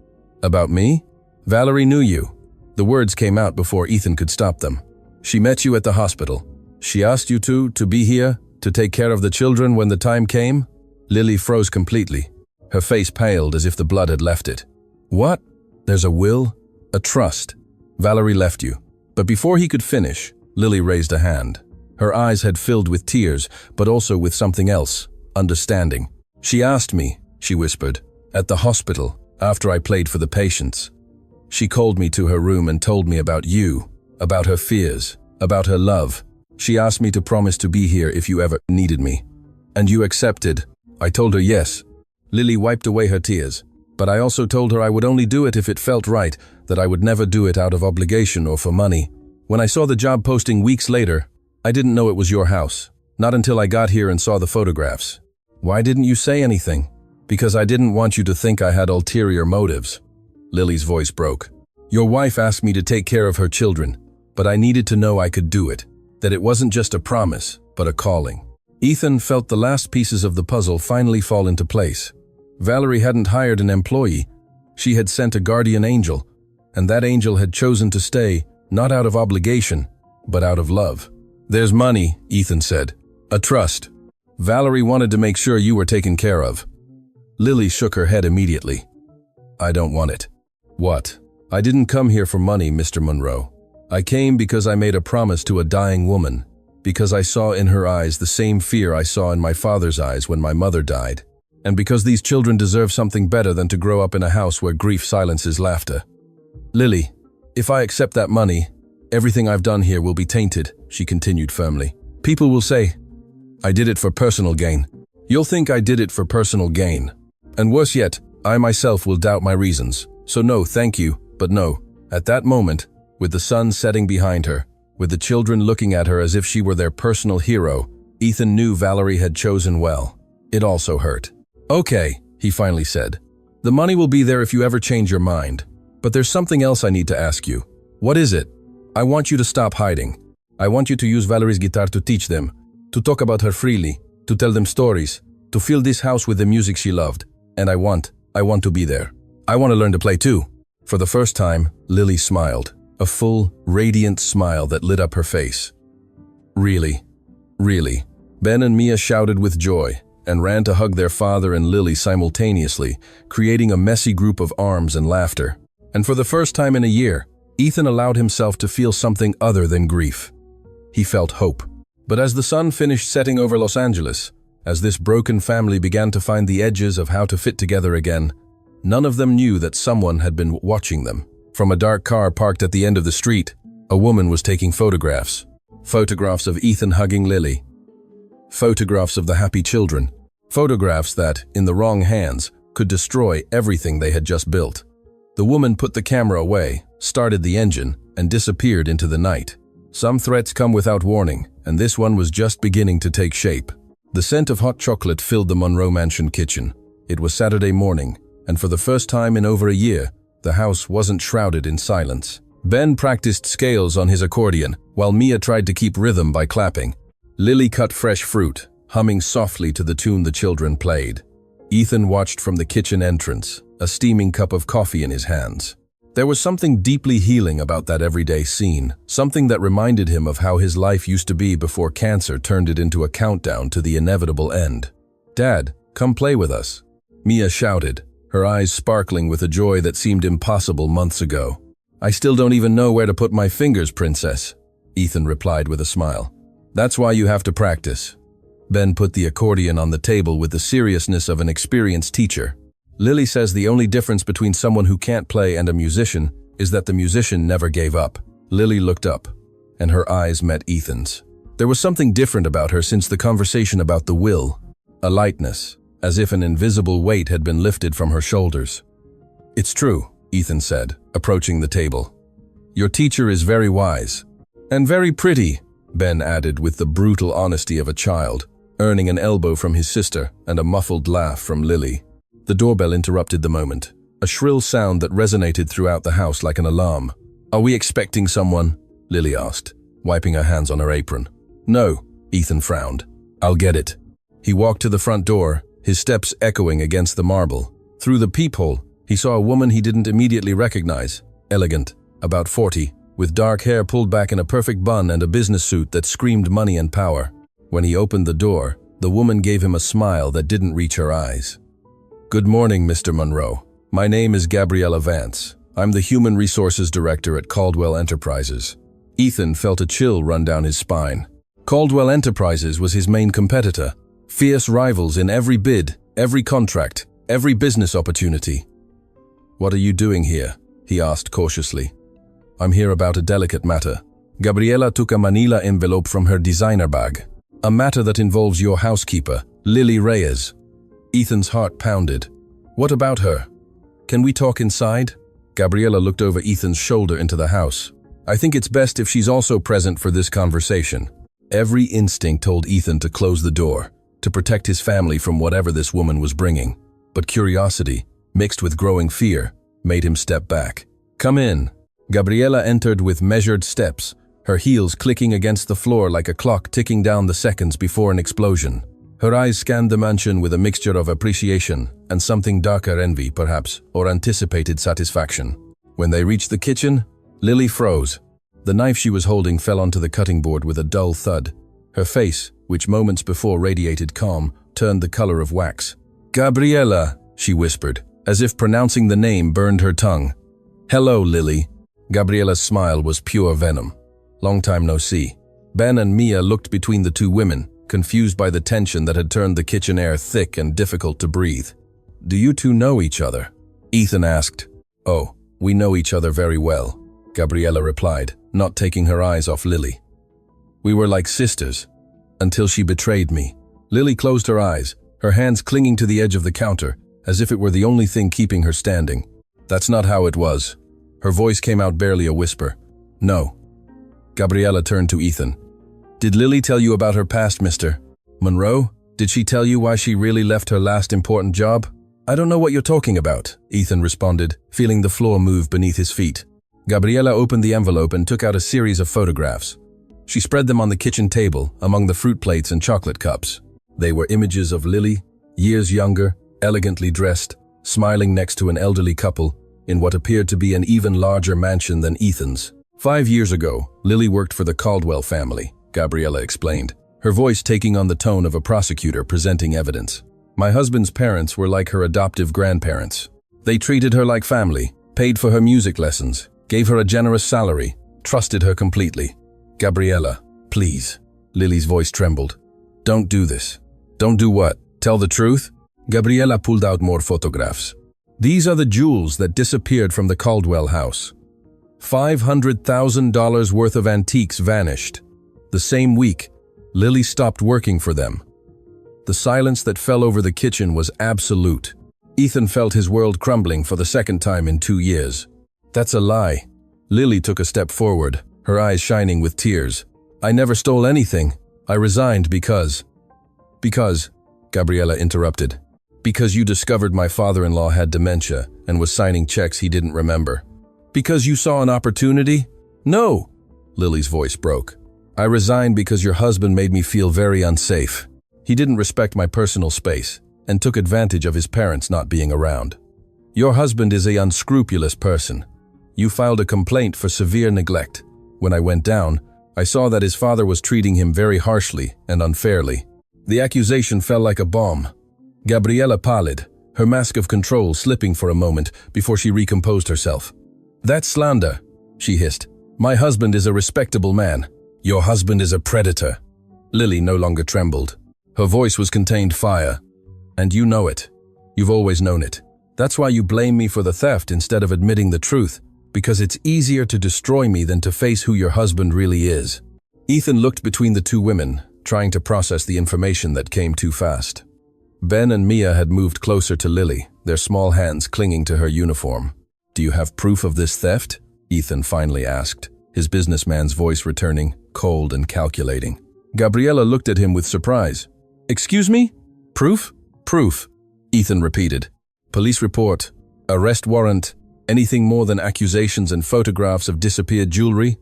About me? Valerie knew you. The words came out before Ethan could stop them. She met you at the hospital. She asked you to be here, to take care of the children when the time came? Lily froze completely. Her face paled as if the blood had left it. What? There's a will? A trust. Valerie left you. But before he could finish, Lily raised a hand. Her eyes had filled with tears, but also with something else, understanding. She asked me, she whispered, at the hospital, after I played for the patients. She called me to her room and told me about you, about her fears, about her love. She asked me to promise to be here if you ever needed me. And you accepted. I told her yes. Lily wiped away her tears. But I also told her I would only do it if it felt right, that I would never do it out of obligation or for money. When I saw the job posting weeks later, I didn't know it was your house. Not until I got here and saw the photographs. Why didn't you say anything? Because I didn't want you to think I had ulterior motives. Lily's voice broke. Your wife asked me to take care of her children, but I needed to know I could do it, that it wasn't just a promise, but a calling. Ethan felt the last pieces of the puzzle finally fall into place. Valerie hadn't hired an employee. She had sent a guardian angel, and that angel had chosen to stay, not out of obligation, but out of love. There's money, Ethan said. A trust. Valerie wanted to make sure you were taken care of. Lily shook her head immediately. I don't want it. What? I didn't come here for money, Mr. Monroe. I came because I made a promise to a dying woman, because I saw in her eyes the same fear I saw in my father's eyes when my mother died, and because these children deserve something better than to grow up in a house where grief silences laughter. Lily, if I accept that money, everything I've done here will be tainted, she continued firmly. People will say, I did it for personal gain. You'll think I did it for personal gain. And worse yet, I myself will doubt my reasons. So no, thank you, but no. At that moment, with the sun setting behind her, With the children looking at her as if she were their personal hero, Ethan knew Valerie had chosen well. It also hurt. "Okay," he finally said. "The money will be there if you ever change your mind. But there's something else I need to ask you." "What is it?" "I want you to stop hiding. I want you to use Valerie's guitar to teach them, to talk about her freely, to tell them stories, to fill this house with the music she loved. And I want to be there. I want to learn to play too." For the first time, Lily smiled, a full, radiant smile that lit up her face. "Really? Really?" Ben and Mia shouted with joy and ran to hug their father and Lily simultaneously, creating a messy group of arms and laughter. And for the first time in a year, Ethan allowed himself to feel something other than grief. He felt hope. But as the sun finished setting over Los Angeles, as this broken family began to find the edges of how to fit together again, none of them knew that someone had been watching them. From a dark car parked at the end of the street, a woman was taking photographs. Photographs of Ethan hugging Lily. Photographs of the happy children. Photographs that, in the wrong hands, could destroy everything they had just built. The woman put the camera away, started the engine, and disappeared into the night. Some threats come without warning, and this one was just beginning to take shape. The scent of hot chocolate filled the Monroe Mansion kitchen. It was Saturday morning, and for the first time in over a year, the house wasn't shrouded in silence. Ben practiced scales on his accordion, while Mia tried to keep rhythm by clapping. Lily cut fresh fruit, humming softly to the tune the children played. Ethan watched from the kitchen entrance, a steaming cup of coffee in his hands. There was something deeply healing about that everyday scene, something that reminded him of how his life used to be before cancer turned it into a countdown to the inevitable end. "Dad, come play with us," Mia shouted, her eyes sparkling with a joy that seemed impossible months ago. "I still don't even know where to put my fingers, princess," Ethan replied with a smile. "That's why you have to practice." Ben put the accordion on the table with the seriousness of an experienced teacher. "Lily says the only difference between someone who can't play and a musician is that the musician never gave up." Lily looked up, and her eyes met Ethan's. There was something different about her since the conversation about the will, a lightness, as if an invisible weight had been lifted from her shoulders. "It's true," Ethan said, approaching the table. "Your teacher is very wise. And very pretty," Ben added with the brutal honesty of a child, earning an elbow from his sister and a muffled laugh from Lily. The doorbell interrupted the moment, a shrill sound that resonated throughout the house like an alarm. "Are we expecting someone?" Lily asked, wiping her hands on her apron. "No," Ethan frowned. "I'll get it." He walked to the front door, his steps echoing against the marble. Through the peephole, he saw a woman he didn't immediately recognize, elegant, about 40, with dark hair pulled back in a perfect bun and a business suit that screamed money and power. When he opened the door, the woman gave him a smile that didn't reach her eyes. "Good morning, Mr. Monroe. My name is Gabriella Vance. I'm the Human Resources Director at Caldwell Enterprises." Ethan felt a chill run down his spine. Caldwell Enterprises was his main competitor, fierce rivals in every bid, every contract, every business opportunity. "What are you doing here?" he asked cautiously. "I'm here about a delicate matter." Gabriella took a manila envelope from her designer bag. "A matter that involves your housekeeper, Lily Reyes." Ethan's heart pounded. "What about her? Can we talk inside?" Gabriella looked over Ethan's shoulder into the house. "I think it's best if she's also present for this conversation." Every instinct told Ethan to close the door, to protect his family from whatever this woman was bringing. But curiosity, mixed with growing fear, made him step back. "Come in." Gabriella entered with measured steps, her heels clicking against the floor like a clock ticking down the seconds before an explosion. Her eyes scanned the mansion with a mixture of appreciation and something darker envy, perhaps, or anticipated satisfaction. When they reached the kitchen, Lily froze. The knife she was holding fell onto the cutting board with a dull thud. Her face, which moments before radiated calm, turned the color of wax. "Gabriella," she whispered, as if pronouncing the name burned her tongue. "Hello, Lily." Gabriella's smile was pure venom. "Long time no see." Ben and Mia looked between the two women, confused by the tension that had turned the kitchen air thick and difficult to breathe. "Do you two know each other?" Ethan asked. "Oh, we know each other very well," Gabriella replied, not taking her eyes off Lily. "We were like sisters, until she betrayed me." Lily closed her eyes, her hands clinging to the edge of the counter, as if it were the only thing keeping her standing. "That's not how it was." Her voice came out barely a whisper. "No." Gabriella turned to Ethan. Did Lily tell you about her past, Mr. Monroe? Did she tell you why she really left her last important job? I don't know what you're talking about, Ethan responded, feeling the floor move beneath his feet. Gabriella opened the envelope and took out a series of photographs. She spread them on the kitchen table, among the fruit plates and chocolate cups. They were images of Lily, years younger, elegantly dressed, smiling next to an elderly couple, in what appeared to be an even larger mansion than Ethan's. 5 years ago, Lily worked for the Caldwell family, Gabriella explained, her voice taking on the tone of a prosecutor presenting evidence. My husband's parents were like her adoptive grandparents. They treated her like family, paid for her music lessons, gave her a generous salary, trusted her completely. Gabriella, please. Lily's voice trembled. Don't do this. Don't do what? Tell the truth? Gabriella pulled out more photographs. These are the jewels that disappeared from the Caldwell house. $500,000 worth of antiques vanished. The same week, Lily stopped working for them. The silence that fell over the kitchen was absolute. Ethan felt his world crumbling for the second time in 2 years. That's a lie. Lily took a step forward, her eyes shining with tears. I never stole anything. I resigned because, Gabriella interrupted. Because you discovered my father-in-law had dementia and was signing checks he didn't remember. Because you saw an opportunity? No, Lily's voice broke. I resigned because your husband made me feel very unsafe. He didn't respect my personal space and took advantage of his parents not being around. Your husband is an unscrupulous person. You filed a complaint for severe neglect. When I went down, I saw that his father was treating him very harshly and unfairly. The accusation fell like a bomb. Gabriella pallid, her mask of control slipping for a moment before she recomposed herself. That's slander, she hissed. My husband is a respectable man. Your husband is a predator. Lily no longer trembled. Her voice was contained fire. And you know it. You've always known it. That's why you blame me for the theft instead of admitting the truth, because it's easier to destroy me than to face who your husband really is. Ethan looked between the two women, trying to process the information that came too fast. Ben and Mia had moved closer to Lily, their small hands clinging to her uniform. Do you have proof of this theft? Ethan finally asked, his businessman's voice returning, cold and calculating. Gabriella looked at him with surprise. Excuse me? Proof? Proof, Ethan repeated. Police report, arrest warrant, anything more than accusations and photographs of disappeared jewelry?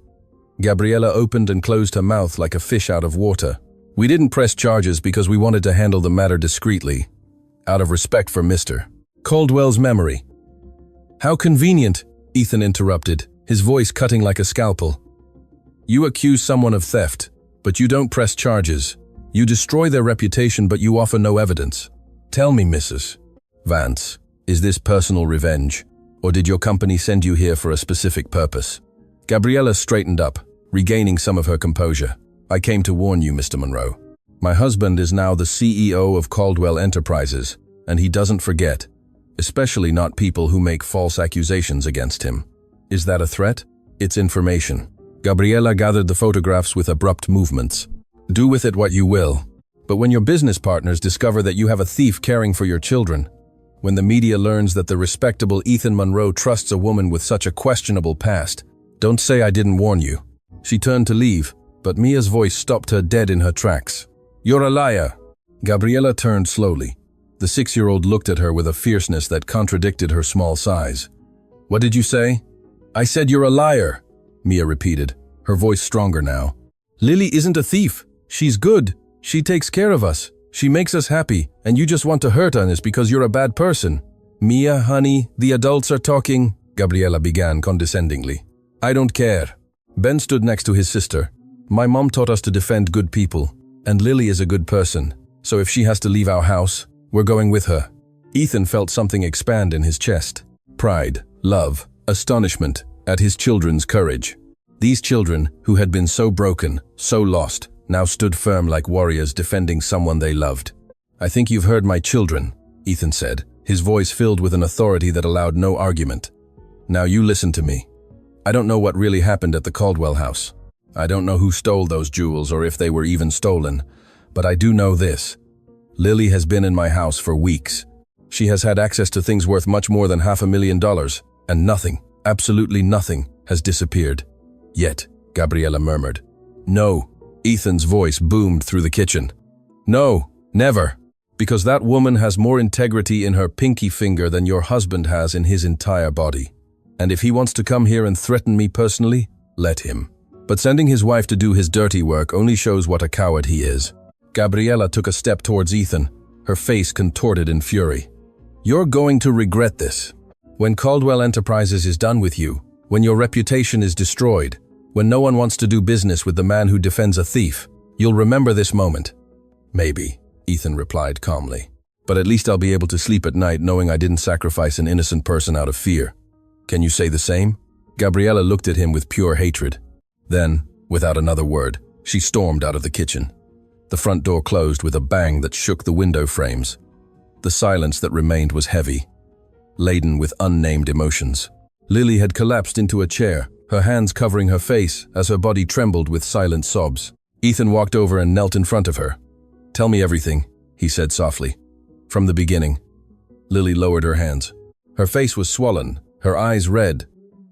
Gabriella opened and closed her mouth like a fish out of water. We didn't press charges because we wanted to handle the matter discreetly, out of respect for Mr. Caldwell's memory. How convenient, Ethan interrupted, his voice cutting like a scalpel. You accuse someone of theft, but you don't press charges. You destroy their reputation, but you offer no evidence. Tell me, Mrs. Vance, is this personal revenge, or did your company send you here for a specific purpose? Gabriella straightened up, regaining some of her composure. I came to warn you, Mr. Monroe. My husband is now the CEO of Caldwell Enterprises, and he doesn't forget, especially not people who make false accusations against him. Is that a threat? It's information. Gabriella gathered the photographs with abrupt movements. Do with it what you will, but when your business partners discover that you have a thief caring for your children, when the media learns that the respectable Ethan Monroe trusts a woman with such a questionable past, don't say I didn't warn you. She turned to leave, but Mia's voice stopped her dead in her tracks. You're a liar. Gabriella turned slowly. The 6-year-old looked at her with a fierceness that contradicted her small size. What did you say? I said you're a liar, Mia repeated, her voice stronger now. Lily isn't a thief. She's good. She takes care of us. She makes us happy, and you just want to hurt us because you're a bad person. Mia, honey, the adults are talking, Gabriella began condescendingly. I don't care. Ben stood next to his sister. My mom taught us to defend good people, and Lily is a good person, so if she has to leave our house, we're going with her. Ethan felt something expand in his chest. Pride, love, astonishment at his children's courage. These children, who had been so broken, so lost, now stood firm like warriors defending someone they loved. I think you've heard my children, Ethan said, his voice filled with an authority that allowed no argument. Now you listen to me. I don't know what really happened at the Caldwell house. I don't know who stole those jewels or if they were even stolen, but I do know this. Lily has been in my house for weeks. She has had access to things worth much more than $500,000, and nothing, absolutely nothing, has disappeared. Yet, Gabriella murmured. No, Ethan's voice boomed through the kitchen. No, never. Because that woman has more integrity in her pinky finger than your husband has in his entire body. And if he wants to come here and threaten me personally, let him. But sending his wife to do his dirty work only shows what a coward he is. Gabriella took a step towards Ethan, her face contorted in fury. You're going to regret this. When Caldwell Enterprises is done with you, when your reputation is destroyed, when no one wants to do business with the man who defends a thief, you'll remember this moment. Maybe, Ethan replied calmly. But at least I'll be able to sleep at night knowing I didn't sacrifice an innocent person out of fear. Can you say the same? Gabriella looked at him with pure hatred. Then, without another word, she stormed out of the kitchen. The front door closed with a bang that shook the window frames. The silence that remained was heavy, laden with unnamed emotions. Lily had collapsed into a chair, her hands covering her face as her body trembled with silent sobs. Ethan walked over and knelt in front of her. Tell me everything, he said softly. From the beginning. Lily lowered her hands. Her face was swollen, her eyes red,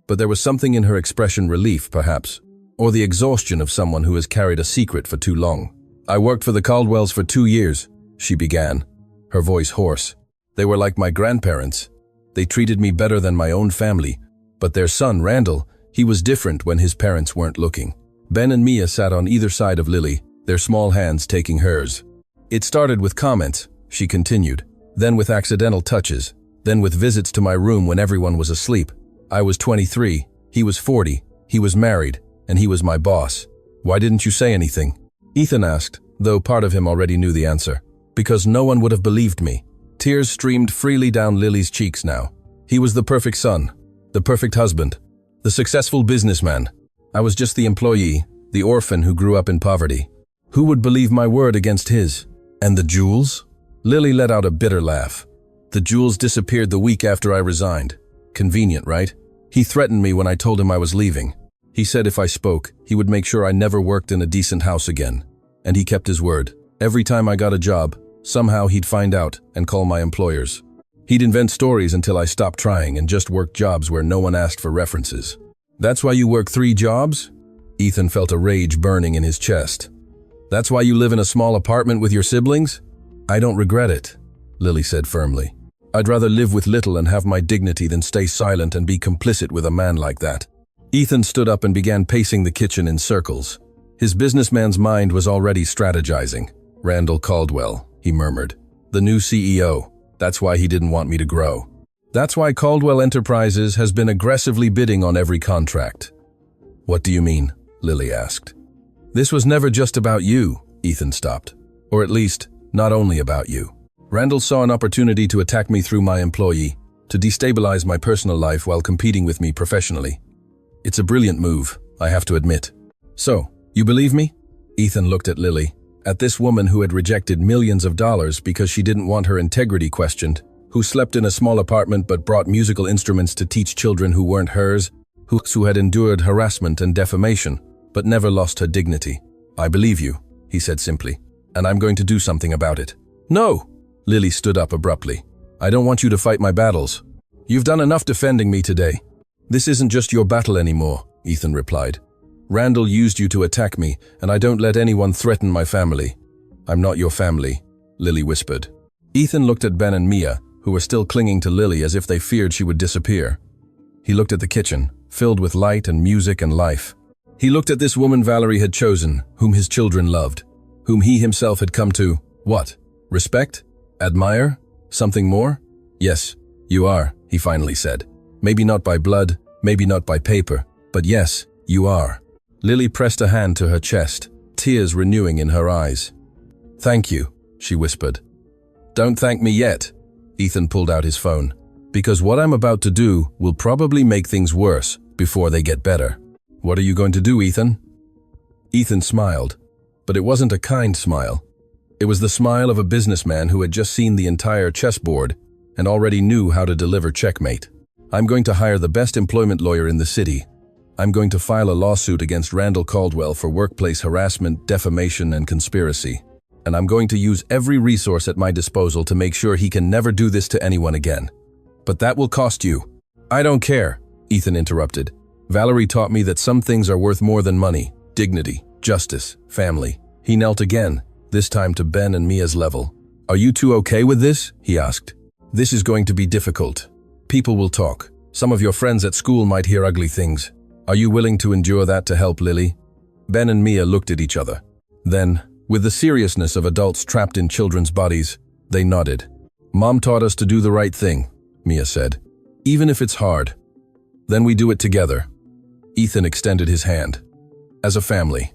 but there was something in her expression, relief perhaps, or the exhaustion of someone who has carried a secret for too long. I worked for the Caldwells for 2 years, she began, her voice hoarse. They were like my grandparents. They treated me better than my own family, but their son, Randall, he was different when his parents weren't looking. Ben and Mia sat on either side of Lily, their small hands taking hers. It started with comments, she continued, then with accidental touches, then with visits to my room when everyone was asleep. I was 23, he was 40, he was married, and he was my boss. Why didn't you say anything? Ethan asked, though part of him already knew the answer. Because no one would have believed me. Tears streamed freely down Lily's cheeks now. He was the perfect son, the perfect husband, the successful businessman. I was just the employee, the orphan who grew up in poverty. Who would believe my word against his? And the jewels? Lily let out a bitter laugh. The jewels disappeared the week after I resigned. Convenient, right? He threatened me when I told him I was leaving. He said if I spoke, he would make sure I never worked in a decent house again. And he kept his word. Every time I got a job, somehow he'd find out and call my employers. He'd invent stories until I stopped trying and just worked jobs where no one asked for references. That's why you work 3 jobs? Ethan felt a rage burning in his chest. That's why you live in a small apartment with your siblings? I don't regret it, Lily said firmly. I'd rather live with little and have my dignity than stay silent and be complicit with a man like that. Ethan stood up and began pacing the kitchen in circles. His businessman's mind was already strategizing. Randall Caldwell, he murmured. The new CEO. That's why he didn't want me to grow. That's why Caldwell Enterprises has been aggressively bidding on every contract. What do you mean? Lily asked. This was never just about you, Ethan stopped. Or at least, not only about you. Randall saw an opportunity to attack me through my employee, to destabilize my personal life while competing with me professionally. It's a brilliant move, I have to admit. So, you believe me? Ethan looked at Lily, at this woman who had rejected millions of dollars because she didn't want her integrity questioned, who slept in a small apartment but brought musical instruments to teach children who weren't hers, who had endured harassment and defamation, but never lost her dignity. I believe you, he said simply, and I'm going to do something about it. No! Lily stood up abruptly. I don't want you to fight my battles. You've done enough defending me today. This isn't just your battle anymore, Ethan replied. Randall used you to attack me, and I don't let anyone threaten my family. I'm not your family, Lily whispered. Ethan looked at Ben and Mia, who were still clinging to Lily as if they feared she would disappear. He looked at the kitchen, filled with light and music and life. He looked at this woman Valerie had chosen, whom his children loved, whom he himself had come to, what? Respect? Admire? Something more? Yes, you are, he finally said. Maybe not by blood, maybe not by paper, but yes, you are. Lily pressed a hand to her chest, tears renewing in her eyes. Thank you, she whispered. Don't thank me yet, Ethan pulled out his phone, because what I'm about to do will probably make things worse before they get better. What are you going to do, Ethan? Ethan smiled, but it wasn't a kind smile. It was the smile of a businessman who had just seen the entire chessboard and already knew how to deliver checkmate. I'm going to hire the best employment lawyer in the city. I'm going to file a lawsuit against Randall Caldwell for workplace harassment, defamation, and conspiracy. And I'm going to use every resource at my disposal to make sure he can never do this to anyone again. But that will cost you. I don't care, Ethan interrupted. Valerie taught me that some things are worth more than money: dignity, justice, family. He knelt again, this time to Ben and Mia's level. Are you two okay with this? He asked. This is going to be difficult. People will talk. Some of your friends at school might hear ugly things. Are you willing to endure that to help Lily? Ben and Mia looked at each other. Then, with the seriousness of adults trapped in children's bodies, they nodded. Mom taught us to do the right thing, Mia said. Even if it's hard. Then we do it together. Ethan extended his hand. As a family.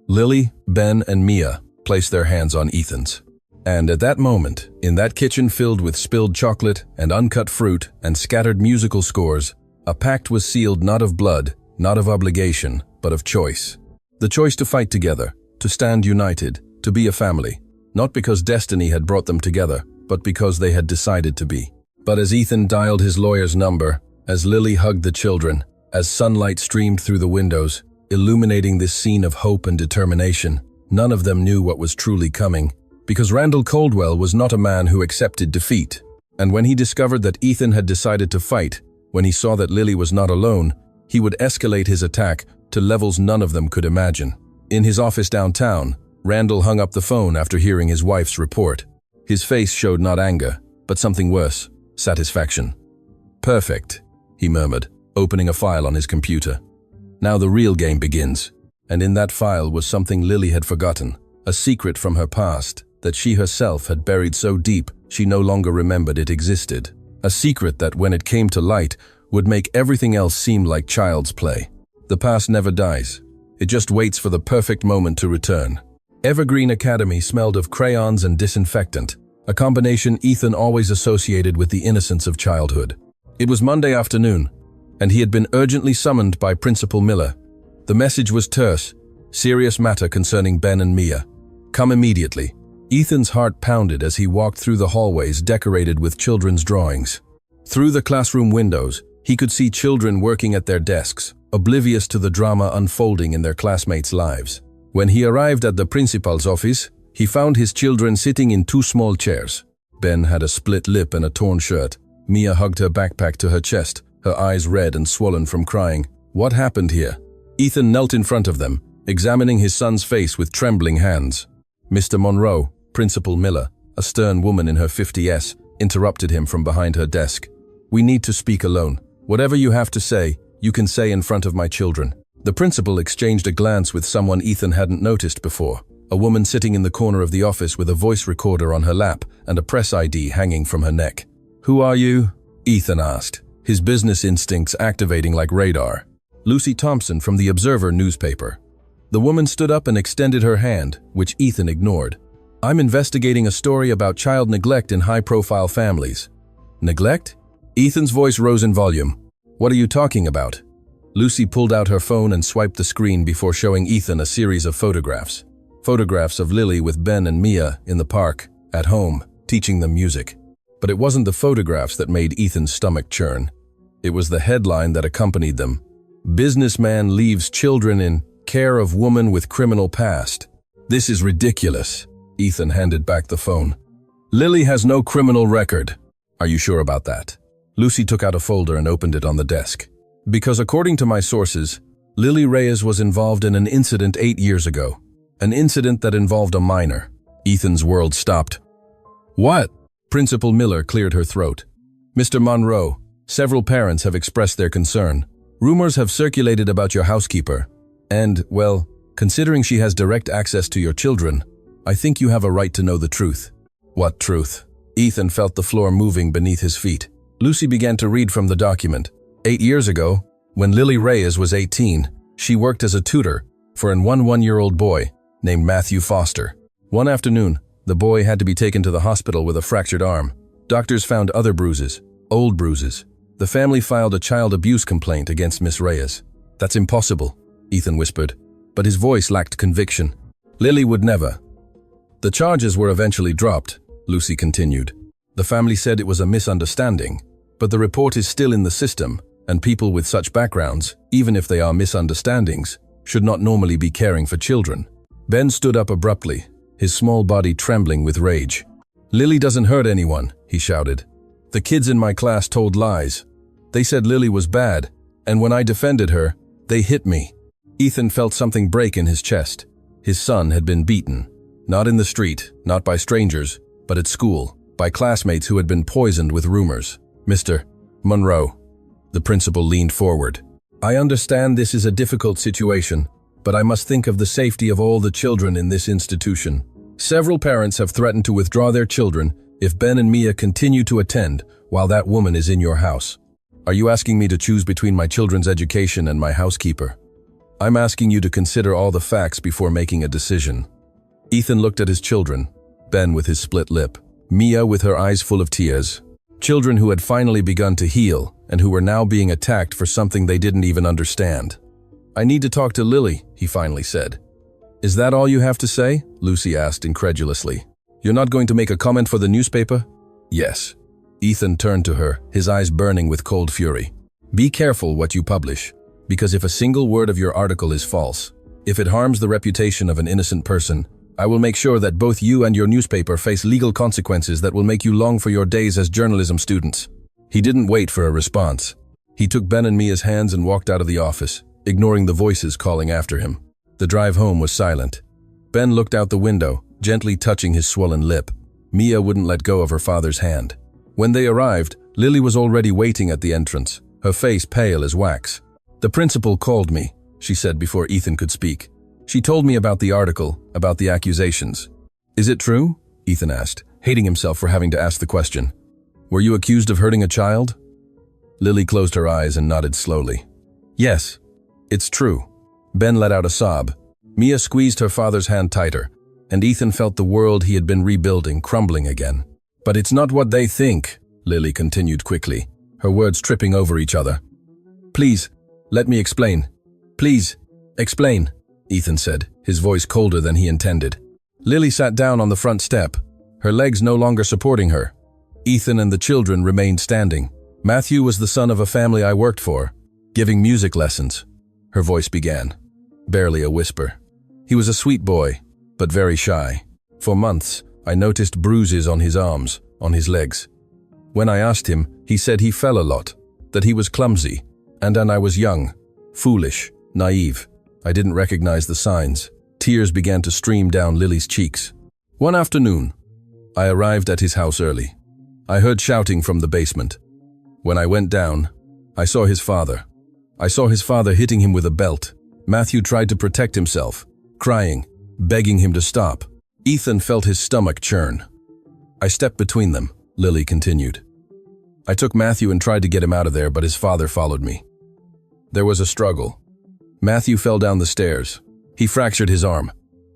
Lily, Ben, and Mia placed their hands on Ethan's. And at that moment, in that kitchen filled with spilled chocolate and uncut fruit and scattered musical scores, a pact was sealed not of blood, not of obligation, but of choice. The choice to fight together, to stand united, to be a family. Not because destiny had brought them together, but because they had decided to be. But as Ethan dialed his lawyer's number, as Lily hugged the children, as sunlight streamed through the windows, illuminating this scene of hope and determination, none of them knew what was truly coming. Because Randall Caldwell was not a man who accepted defeat. And when he discovered that Ethan had decided to fight, when he saw that Lily was not alone, he would escalate his attack to levels none of them could imagine. In his office downtown, Randall hung up the phone after hearing his wife's report. His face showed not anger, but something worse, satisfaction. Perfect, he murmured, opening a file on his computer. Now the real game begins. And in that file was something Lily had forgotten, a secret from her past that she herself had buried so deep she no longer remembered it existed. A secret that, when it came to light, would make everything else seem like child's play. The past never dies. It just waits for the perfect moment to return. Evergreen Academy smelled of crayons and disinfectant, a combination Ethan always associated with the innocence of childhood. It was Monday afternoon, and he had been urgently summoned by Principal Miller. The message was terse: serious matter concerning Ben and Mia. Come immediately. Ethan's heart pounded as he walked through the hallways decorated with children's drawings. Through the classroom windows, he could see children working at their desks, oblivious to the drama unfolding in their classmates' lives. When he arrived at the principal's office, he found his children sitting in two small chairs. Ben had a split lip and a torn shirt. Mia hugged her backpack to her chest, her eyes red and swollen from crying. What happened here? Ethan knelt in front of them, examining his son's face with trembling hands. Mr. Monroe, Principal Miller, a stern woman in her 50s, interrupted him from behind her desk. We need to speak alone. Whatever you have to say, you can say in front of my children. The principal exchanged a glance with someone Ethan hadn't noticed before, a woman sitting in the corner of the office with a voice recorder on her lap and a press ID hanging from her neck. Who are you? Ethan asked, his business instincts activating like radar. Lucy Thompson from the Observer newspaper. The woman stood up and extended her hand, which Ethan ignored. I'm investigating a story about child neglect in high-profile families. Neglect? Ethan's voice rose in volume. What are you talking about? Lucy pulled out her phone and swiped the screen before showing Ethan a series of photographs. Photographs of Lily with Ben and Mia in the park, at home, teaching them music. But it wasn't the photographs that made Ethan's stomach churn. It was the headline that accompanied them. Businessman leaves children in care of woman with criminal past. This is ridiculous. Ethan handed back the phone. Lily has no criminal record. Are you sure about that? Lucy took out a folder and opened it on the desk. Because according to my sources, Lily Reyes was involved in an incident 8 years ago. An incident that involved a minor. Ethan's world stopped. What? Principal Miller cleared her throat. Mr. Monroe, several parents have expressed their concern. Rumors have circulated about your housekeeper. And, well, considering she has direct access to your children, I think you have a right to know the truth. What truth? Ethan felt the floor moving beneath his feet. Lucy began to read from the document. 8 years ago, when Lily Reyes was 18, she worked as a tutor for an 1-year-old boy named Matthew Foster. One afternoon, the boy had to be taken to the hospital with a fractured arm. Doctors found other bruises, old bruises. The family filed a child abuse complaint against Miss Reyes. That's impossible, Ethan whispered, but his voice lacked conviction. Lily would never. The charges were eventually dropped, Lucy continued. The family said it was a misunderstanding, but the report is still in the system, and people with such backgrounds, even if they are misunderstandings, should not normally be caring for children. Ben stood up abruptly, his small body trembling with rage. Lily doesn't hurt anyone, he shouted. The kids in my class told lies. They said Lily was bad, And when I defended her, they hit me. Ethan felt something break in his chest. His son had been beaten. Not in the street, not by strangers, but at school, by classmates who had been poisoned with rumors. Mr. Monroe. The principal leaned forward. I understand this is a difficult situation, but I must think of the safety of all the children in this institution. Several parents have threatened to withdraw their children if Ben and Mia continue to attend while that woman is in your house. Are you asking me to choose between my children's education and my housekeeper? I'm asking you to consider all the facts before making a decision. Ethan looked at his children, Ben with his split lip, Mia with her eyes full of tears. Children who had finally begun to heal and who were now being attacked for something they didn't even understand. I need to talk to Lily, he finally said. Is that all you have to say? Lucy asked incredulously. You're not going to make a comment for the newspaper? Yes. Ethan turned to her, his eyes burning with cold fury. Be careful what you publish, because if a single word of your article is false, if it harms the reputation of an innocent person, I will make sure that both you and your newspaper face legal consequences that will make you long for your days as journalism students. He didn't wait for a response. He took Ben and Mia's hands and walked out of the office, ignoring the voices calling after him. The drive home was silent. Ben looked out the window, gently touching his swollen lip. Mia wouldn't let go of her father's hand. When they arrived, Lily was already waiting at the entrance, her face pale as wax. The principal called me, she said before Ethan could speak. She told me about the article, about the accusations. Is it true? Ethan asked, hating himself for having to ask the question. Were you accused of hurting a child? Lily closed her eyes and nodded slowly. Yes, it's true. Ben let out a sob. Mia squeezed her father's hand tighter, and Ethan felt the world he had been rebuilding crumbling again. But it's not what they think, Lily continued quickly, her words tripping over each other. Please, let me explain. Please, explain, Ethan said, his voice colder than he intended. Lily sat down on the front step, her legs no longer supporting her. Ethan and the children remained standing. Matthew was the son of a family I worked for, giving music lessons. Her voice began, barely a whisper. He was a sweet boy, but very shy. For months, I noticed bruises on his arms, on his legs. When I asked him, he said he fell a lot, that he was clumsy, and I was young, foolish, naive. I didn't recognize the signs. Tears began to stream down Lily's cheeks. One afternoon, I arrived at his house early. I heard shouting from the basement. When I went down, I saw his father. I saw his father hitting him with a belt. Matthew tried to protect himself, crying, begging him to stop. Ethan felt his stomach churn. I stepped between them, Lily continued. I took Matthew and tried to get him out of there, but his father followed me. There was a struggle. Matthew fell down the stairs. He fractured his arm.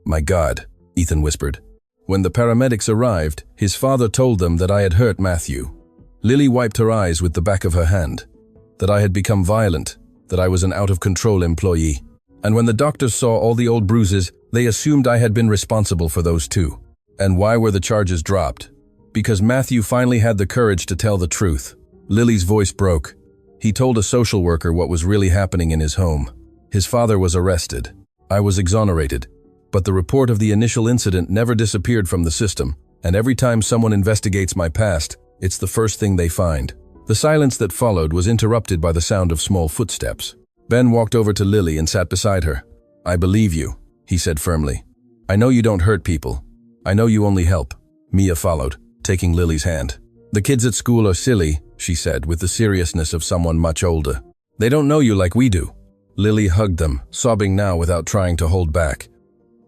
My God, Ethan whispered. When the paramedics arrived, his father told them that I had hurt Matthew. Lily wiped her eyes with the back of her hand. That I had become violent, that I was an out-of-control employee. And when the doctors saw all the old bruises, they assumed I had been responsible for those too. And why were the charges dropped? Because Matthew finally had the courage to tell the truth. Lily's voice broke. He told a social worker what was really happening in his home. His father was arrested. I was exonerated. But the report of the initial incident never disappeared from the system, and every time someone investigates my past, it's the first thing they find. The silence that followed was interrupted by the sound of small footsteps. Ben walked over to Lily and sat beside her. I believe you, he said firmly. I know you don't hurt people. I know you only help. Mia followed, taking Lily's hand. The kids at school are silly, she said with the seriousness of someone much older. They don't know you like we do. Lily hugged them, sobbing now without trying to hold back.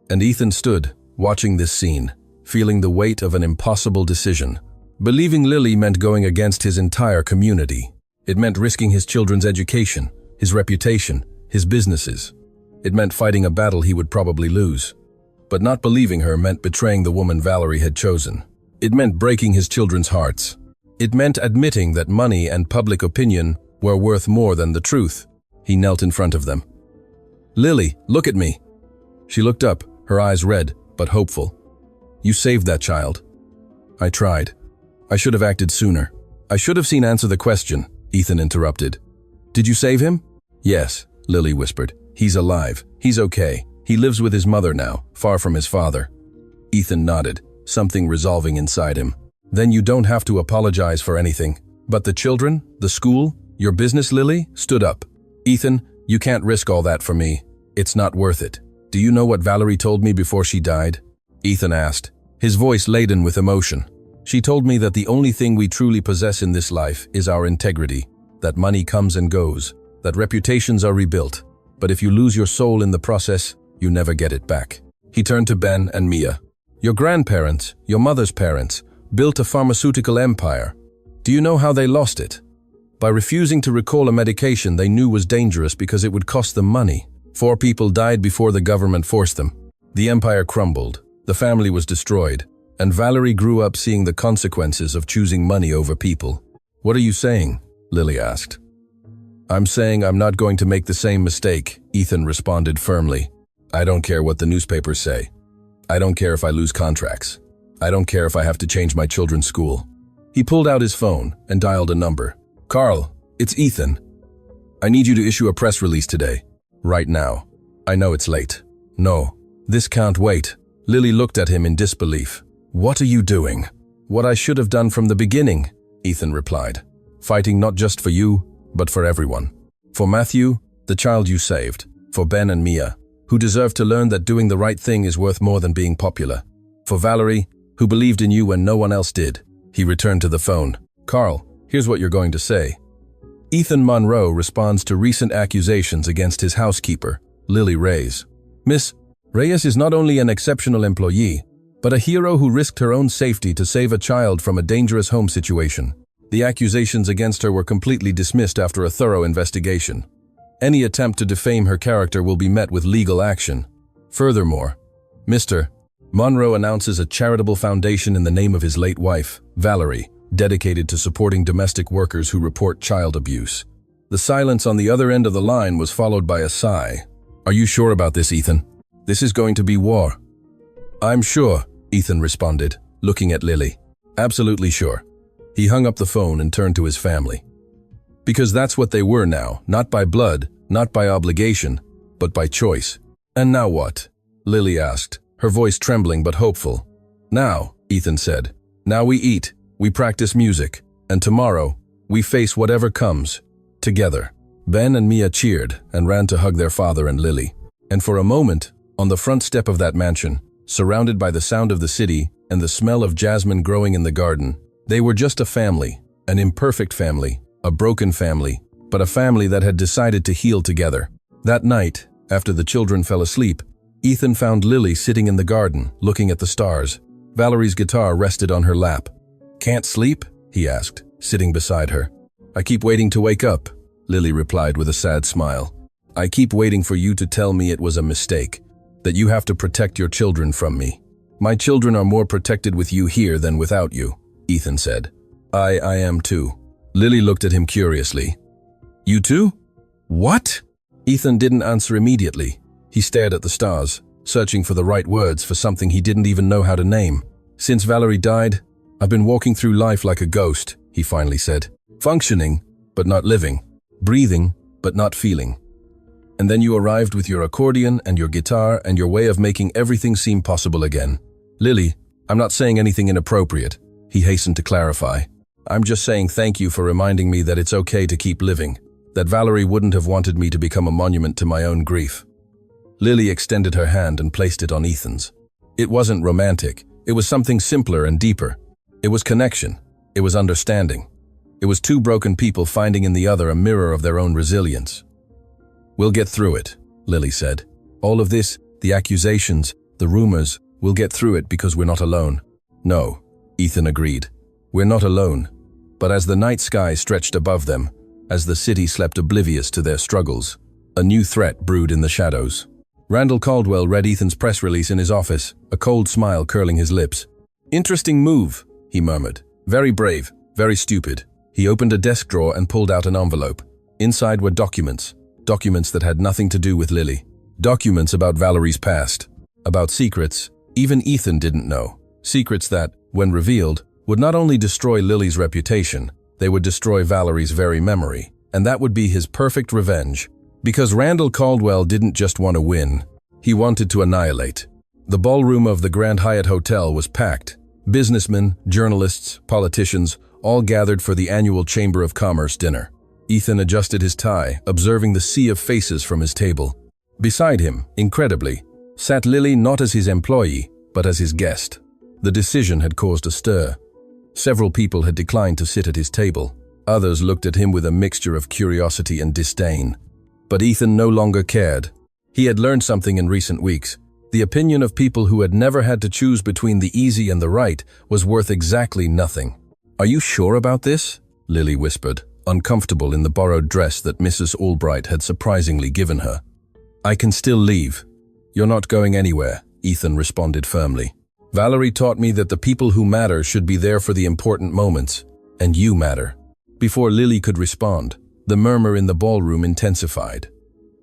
And Ethan stood, watching this scene, feeling the weight of an impossible decision. Believing Lily meant going against his entire community. It meant risking his children's education, his reputation, his businesses. It meant fighting a battle he would probably lose. But not believing her meant betraying the woman Valerie had chosen. It meant breaking his children's hearts. It meant admitting that money and public opinion were worth more than the truth. He knelt in front of them. Lily, look at me. She looked up, her eyes red, but hopeful. You saved that child. I tried. I should have acted sooner. I should have seen answer the question, Ethan interrupted. Did you save him? Yes, Lily whispered. He's alive. He's okay. He lives with his mother now, far from his father. Ethan nodded, something resolving inside him. Then you don't have to apologize for anything. But the children, the school, your business, Lily, stood up. Ethan, you can't risk all that for me. It's not worth it. Do you know what Valerie told me before she died? Ethan asked, his voice laden with emotion. She told me that the only thing we truly possess in this life is our integrity, that money comes and goes, that reputations are rebuilt, but if you lose your soul in the process, you never get it back. He turned to Ben and Mia. Your grandparents, your mother's parents, built a pharmaceutical empire. Do you know how they lost it? By refusing to recall a medication they knew was dangerous because it would cost them money. 4 people died before the government forced them. The empire crumbled, the family was destroyed, and Valerie grew up seeing the consequences of choosing money over people. What are you saying? Lily asked. I'm saying I'm not going to make the same mistake, Ethan responded firmly. I don't care what the newspapers say. I don't care if I lose contracts. I don't care if I have to change my children's school. He pulled out his phone and dialed a number. Carl, it's Ethan. I need you to issue a press release today. Right now. I know it's late. No, this can't wait. Lily looked at him in disbelief. What are you doing? What I should have done from the beginning, Ethan replied. Fighting not just for you, but for everyone. For Matthew, the child you saved. For Ben and Mia, who deserve to learn that doing the right thing is worth more than being popular. For Valerie, who believed in you when no one else did. He returned to the phone. Carl, here's what you're going to say. Ethan Monroe responds to recent accusations against his housekeeper, Lily Reyes. Miss Reyes is not only an exceptional employee, but a hero who risked her own safety to save a child from a dangerous home situation. The accusations against her were completely dismissed after a thorough investigation. Any attempt to defame her character will be met with legal action. Furthermore, Mr. Monroe announces a charitable foundation in the name of his late wife, Valerie, dedicated to supporting domestic workers who report child abuse. The silence on the other end of the line was followed by a sigh. Are you sure about this, Ethan? This is going to be war. I'm sure, Ethan responded, looking at Lily. Absolutely sure. He hung up the phone and turned to his family. Because that's what they were now, not by blood, not by obligation, but by choice. And now what? Lily asked, her voice trembling but hopeful. Now, Ethan said, now we eat, we practice music, and tomorrow, we face whatever comes, together. Ben and Mia cheered and ran to hug their father and Lily. And for a moment, on the front step of that mansion, surrounded by the sound of the city and the smell of jasmine growing in the garden, they were just a family, an imperfect family, a broken family, but a family that had decided to heal together. That night, after the children fell asleep, Ethan found Lily sitting in the garden, looking at the stars. Valerie's guitar rested on her lap. Can't sleep? He asked, sitting beside her. I keep waiting to wake up, Lily replied with a sad smile. I keep waiting for you to tell me it was a mistake, that you have to protect your children from me. My children are more protected with you here than without you, Ethan said. I am too. Lily looked at him curiously. You too? What? Ethan didn't answer immediately. He stared at the stars, searching for the right words for something he didn't even know how to name. Since Valerie died, I've been walking through life like a ghost, he finally said. Functioning, but not living. Breathing, but not feeling. And then you arrived with your accordion and your guitar and your way of making everything seem possible again. Lily, I'm not saying anything inappropriate, he hastened to clarify. I'm just saying thank you for reminding me that it's okay to keep living, that Valerie wouldn't have wanted me to become a monument to my own grief. Lily extended her hand and placed it on Ethan's. It wasn't romantic. It was something simpler and deeper. It was connection. It was understanding. It was two broken people finding in the other a mirror of their own resilience. We'll get through it, Lily said. All of this, the accusations, the rumors, we'll get through it because we're not alone. No, Ethan agreed. We're not alone. But as the night sky stretched above them, as the city slept oblivious to their struggles, a new threat brewed in the shadows. Randall Caldwell read Ethan's press release in his office, a cold smile curling his lips. Interesting move, he murmured. Very brave, very stupid. He opened a desk drawer and pulled out an envelope. Inside were documents that had nothing to do with Lily. Documents about Valerie's past, about secrets even Ethan didn't know. Secrets that, when revealed, would not only destroy Lily's reputation, they would destroy Valerie's very memory. And that would be his perfect revenge. Because Randall Caldwell didn't just want to win, he wanted to annihilate. The ballroom of the Grand Hyatt Hotel was packed. Businessmen, journalists, politicians, all gathered for the annual Chamber of Commerce dinner. Ethan adjusted his tie, observing the sea of faces from his table. Beside him, incredibly, sat Lily not as his employee, but as his guest. The decision had caused a stir. Several people had declined to sit at his table. Others looked at him with a mixture of curiosity and disdain. But Ethan no longer cared. He had learned something in recent weeks. The opinion of people who had never had to choose between the easy and the right was worth exactly nothing. "Are you sure about this?" Lily whispered, uncomfortable in the borrowed dress that Mrs. Albright had surprisingly given her. "I can still leave." "You're not going anywhere," Ethan responded firmly. "Valerie taught me that the people who matter should be there for the important moments, and you matter." Before Lily could respond, the murmur in the ballroom intensified.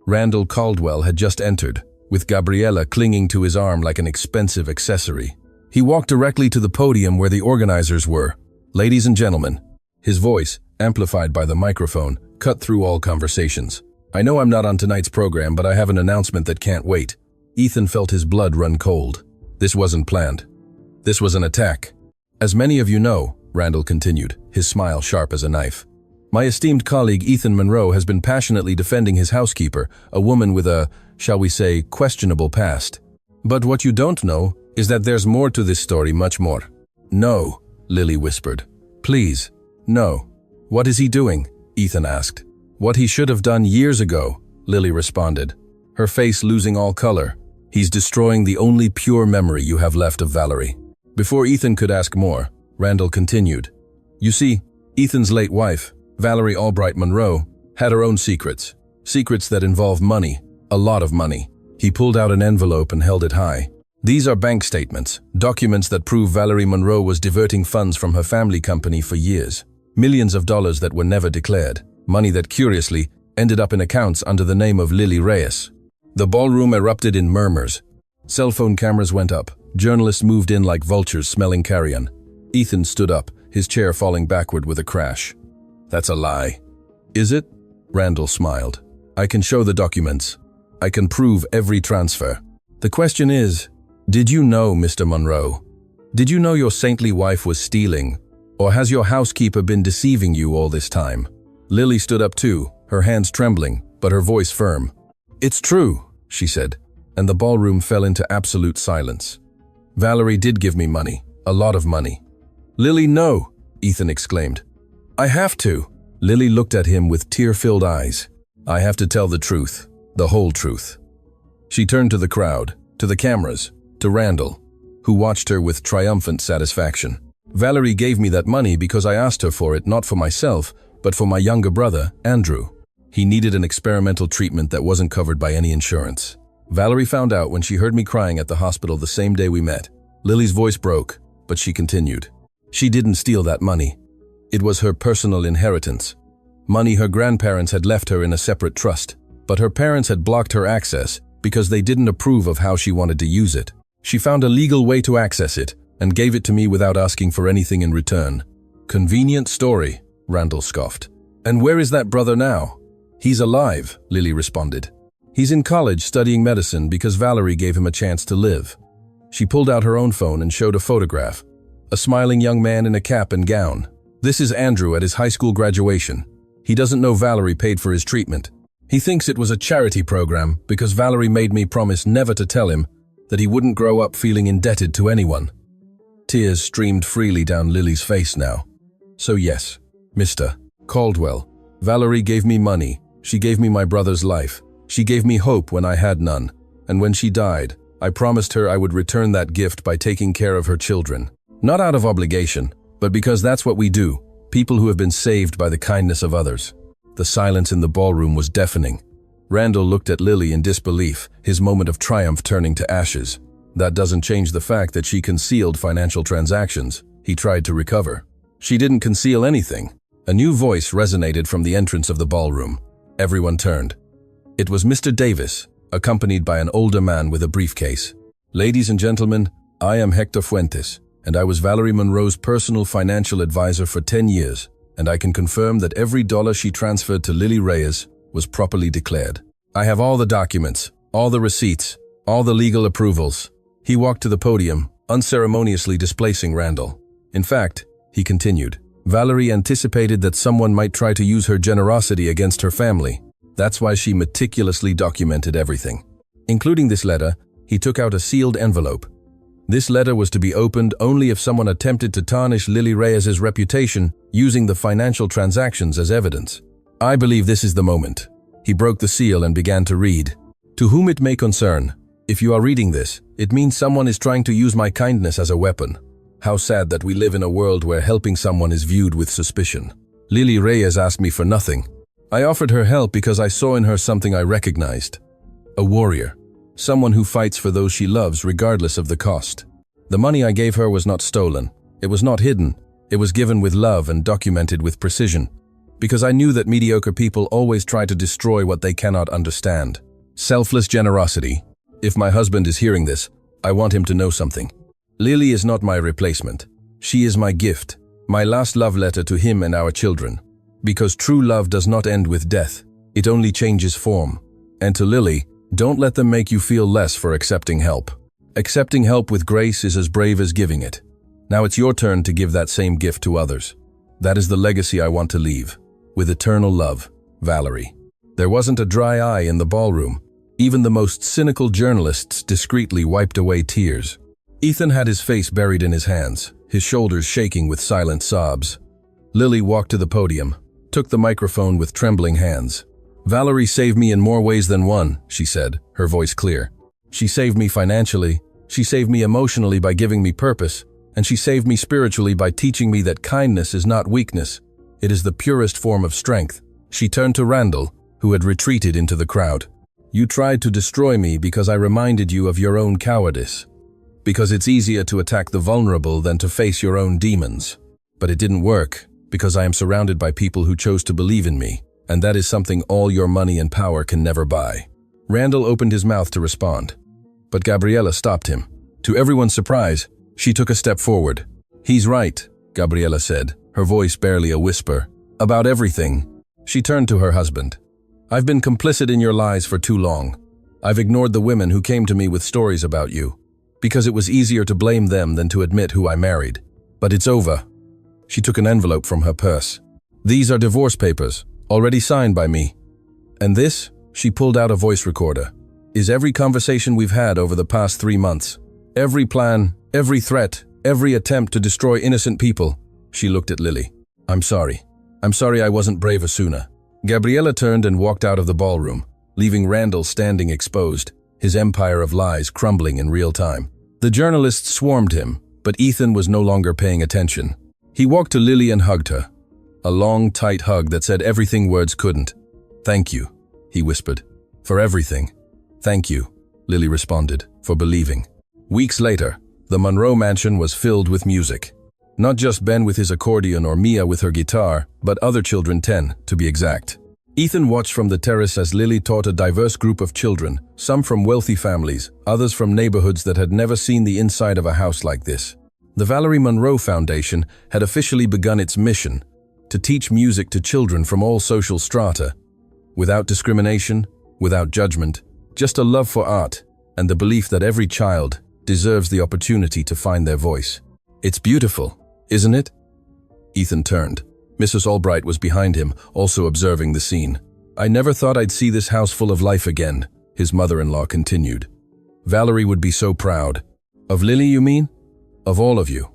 Randall Caldwell had just entered, with Gabriella clinging to his arm like an expensive accessory. He walked directly to the podium where the organizers were. "Ladies and gentlemen," his voice, amplified by the microphone, cut through all conversations. "I know I'm not on tonight's program, but I have an announcement that can't wait." Ethan felt his blood run cold. This wasn't planned. This was an attack. "As many of you know," Randall continued, his smile sharp as a knife, "my esteemed colleague Ethan Monroe has been passionately defending his housekeeper, a woman with a, shall we say, questionable past. But what you don't know is that there's more to this story, much more." "No," Lily whispered. "Please, no." "What is he doing?" Ethan asked. "What he should have done years ago," Lily responded, her face losing all color. "He's destroying the only pure memory you have left of Valerie." Before Ethan could ask more, Randall continued. "You see, Ethan's late wife, Valerie Albright Monroe, had her own secrets. Secrets that involve money, a lot of money." He pulled out an envelope and held it high. "These are bank statements, documents that prove Valerie Monroe was diverting funds from her family company for years. Millions of dollars that were never declared. Money that, curiously, ended up in accounts under the name of Lily Reyes." The ballroom erupted in murmurs. Cell phone cameras went up. Journalists moved in like vultures smelling carrion. Ethan stood up, his chair falling backward with a crash. "That's a lie." "Is it?" Randall smiled. "I can show the documents. I can prove every transfer. The question is, did you know, Mr. Monroe? Did you know your saintly wife was stealing? Or has your housekeeper been deceiving you all this time?" Lily stood up too, her hands trembling, but her voice firm. "It's true," she said, and the ballroom fell into absolute silence. "Valerie did give me money, a lot of money." "Lily, no," Ethan exclaimed. "I have to." Lily looked at him with tear-filled eyes. "I have to tell the truth, the whole truth." She turned to the crowd, to the cameras, to Randall, who watched her with triumphant satisfaction. "Valerie gave me that money because I asked her for it, not for myself, but for my younger brother, Andrew. He needed an experimental treatment that wasn't covered by any insurance. Valerie found out when she heard me crying at the hospital the same day we met." Lily's voice broke, but she continued. "She didn't steal that money. It was her personal inheritance. Money her grandparents had left her in a separate trust, but her parents had blocked her access because they didn't approve of how she wanted to use it. She found a legal way to access it and gave it to me without asking for anything in return." "Convenient story," Randall scoffed. "And where is that brother now?" "He's alive," Lily responded. "He's in college studying medicine because Valerie gave him a chance to live." She pulled out her own phone and showed a photograph. A smiling young man in a cap and gown. "This is Andrew at his high school graduation. He doesn't know Valerie paid for his treatment. He thinks it was a charity program because Valerie made me promise never to tell him that he wouldn't grow up feeling indebted to anyone." Tears streamed freely down Lily's face now. "So yes, Mr. Caldwell, Valerie gave me money. She gave me my brother's life. She gave me hope when I had none. And when she died, I promised her I would return that gift by taking care of her children. Not out of obligation, but because that's what we do, people who have been saved by the kindness of others." The silence in the ballroom was deafening. Randall looked at Lily in disbelief, his moment of triumph turning to ashes. "That doesn't change the fact that she concealed financial transactions," he tried to recover. "She didn't conceal anything." A new voice resonated from the entrance of the ballroom. Everyone turned. It was Mr. Davis, accompanied by an older man with a briefcase. "Ladies and gentlemen, I am Hector Fuentes, and I was Valerie Monroe's personal financial advisor for 10 years, and I can confirm that every dollar she transferred to Lily Reyes was properly declared. I have all the documents, all the receipts, all the legal approvals." He walked to the podium, unceremoniously displacing Randall. "In fact," he continued, Valerie anticipated that someone might try to use her generosity against her family. That's why she meticulously documented everything. Including this letter, he took out a sealed envelope. This letter was to be opened only if someone attempted to tarnish Lily Reyes's reputation using the financial transactions as evidence. I believe this is the moment. He broke the seal and began to read. To whom it may concern, if you are reading this, it means someone is trying to use my kindness as a weapon. How sad that we live in a world where helping someone is viewed with suspicion. Lily Reyes asked me for nothing. I offered her help because I saw in her something I recognized. A warrior. Someone who fights for those she loves regardless of the cost. The money I gave her was not stolen. It was not hidden. It was given with love and documented with precision. Because I knew that mediocre people always try to destroy what they cannot understand. Selfless generosity. If my husband is hearing this, I want him to know something. Lily is not my replacement. She is my gift, my last love letter to him and our children. Because true love does not end with death. It only changes form. And to Lily, don't let them make you feel less for accepting help. Accepting help with grace is as brave as giving it. Now it's your turn to give that same gift to others. That is the legacy I want to leave. With eternal love, Valerie. There wasn't a dry eye in the ballroom. Even the most cynical journalists discreetly wiped away tears. Ethan had his face buried in his hands, his shoulders shaking with silent sobs. Lily walked to the podium, took the microphone with trembling hands. Valerie saved me in more ways than one, she said, her voice clear. She saved me financially, she saved me emotionally by giving me purpose, and she saved me spiritually by teaching me that kindness is not weakness. It is the purest form of strength. She turned to Randall, who had retreated into the crowd. You tried to destroy me because I reminded you of your own cowardice. Because it's easier to attack the vulnerable than to face your own demons. But it didn't work, because I am surrounded by people who chose to believe in me, and that is something all your money and power can never buy. Randall opened his mouth to respond, but Gabriella stopped him. To everyone's surprise, she took a step forward. He's right, Gabriella said, her voice barely a whisper. About everything. She turned to her husband. I've been complicit in your lies for too long. I've ignored the women who came to me with stories about you, because it was easier to blame them than to admit who I married. But it's over. She took an envelope from her purse. These are divorce papers, already signed by me. And this, she pulled out a voice recorder, is every conversation we've had over the past 3 months. Every plan, every threat, every attempt to destroy innocent people. She looked at Lily. I'm sorry. I'm sorry I wasn't braver sooner. Gabriella turned and walked out of the ballroom, leaving Randall standing exposed, his empire of lies crumbling in real time. The journalists swarmed him, but Ethan was no longer paying attention. He walked to Lily and hugged her. A long, tight hug that said everything words couldn't. Thank you, he whispered. For everything. Thank you, Lily responded, for believing. Weeks later, the Monroe mansion was filled with music. Not just Ben with his accordion or Mia with her guitar, but other children, 10, to be exact. Ethan watched from the terrace as Lily taught a diverse group of children, some from wealthy families, others from neighborhoods that had never seen the inside of a house like this. The Valerie Monroe Foundation had officially begun its mission to teach music to children from all social strata, without discrimination, without judgment, just a love for art and the belief that every child deserves the opportunity to find their voice. It's beautiful, isn't it? Ethan turned. Mrs. Albright was behind him, also observing the scene. I never thought I'd see this house full of life again, his mother-in-law continued. Valerie would be so proud. Of Lily, you mean? Of all of you.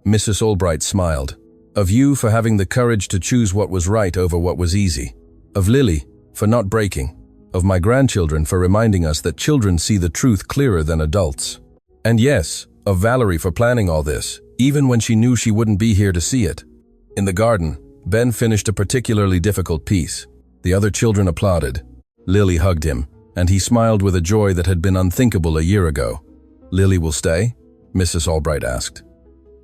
Mrs. Albright smiled. Of you for having the courage to choose what was right over what was easy. Of Lily for not breaking. Of my grandchildren for reminding us that children see the truth clearer than adults. And yes, of Valerie for planning all this, even when she knew she wouldn't be here to see it. In the garden, Ben finished a particularly difficult piece. The other children applauded. Lily hugged him, and he smiled with a joy that had been unthinkable a year ago. Lily will stay? Mrs. Albright asked.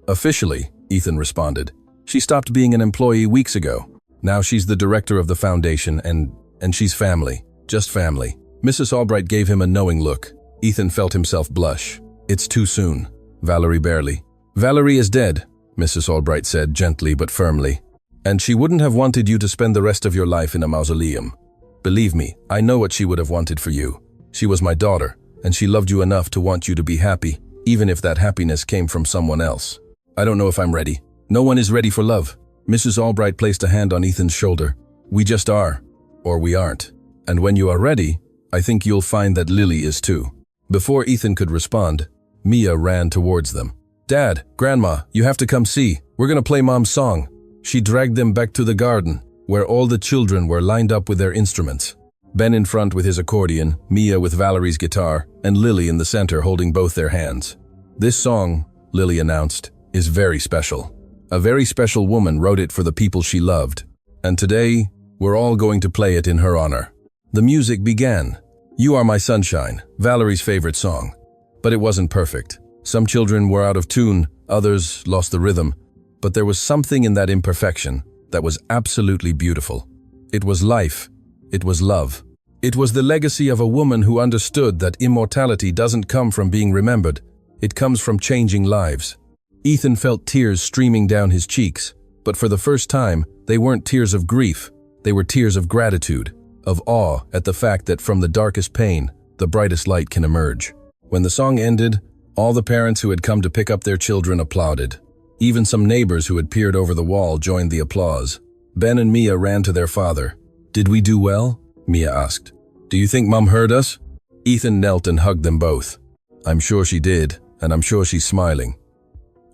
Officially, Ethan responded. She stopped being an employee weeks ago. Now she's the director of the foundation and she's family. Just family. Mrs. Albright gave him a knowing look. Ethan felt himself blush. It's too soon. Valerie barely. Valerie is dead, Mrs. Albright said gently but firmly. And she wouldn't have wanted you to spend the rest of your life in a mausoleum. Believe me, I know what she would have wanted for you. She was my daughter, and she loved you enough to want you to be happy, even if that happiness came from someone else. I don't know if I'm ready. No one is ready for love. Mrs. Albright placed a hand on Ethan's shoulder. We just are, or we aren't. And when you are ready, I think you'll find that Lily is too. Before Ethan could respond, Mia ran towards them. Dad, Grandma, you have to come see. We're gonna play Mom's song. She dragged them back to the garden, where all the children were lined up with their instruments. Ben in front with his accordion, Mia with Valerie's guitar, and Lily in the center holding both their hands. This song, Lily announced, is very special. A very special woman wrote it for the people she loved. And today, we're all going to play it in her honor. The music began. You Are My Sunshine, Valerie's favorite song. But it wasn't perfect. Some children were out of tune, others lost the rhythm. But there was something in that imperfection that was absolutely beautiful. It was life. It was love. It was the legacy of a woman who understood that immortality doesn't come from being remembered. It comes from changing lives. Ethan felt tears streaming down his cheeks, but for the first time, they weren't tears of grief. They were tears of gratitude, of awe at the fact that from the darkest pain, the brightest light can emerge. When the song ended, all the parents who had come to pick up their children applauded. Even some neighbors who had peered over the wall joined the applause. Ben and Mia ran to their father. Did we do well? Mia asked. Do you think Mom heard us? Ethan knelt and hugged them both. I'm sure she did, and I'm sure she's smiling.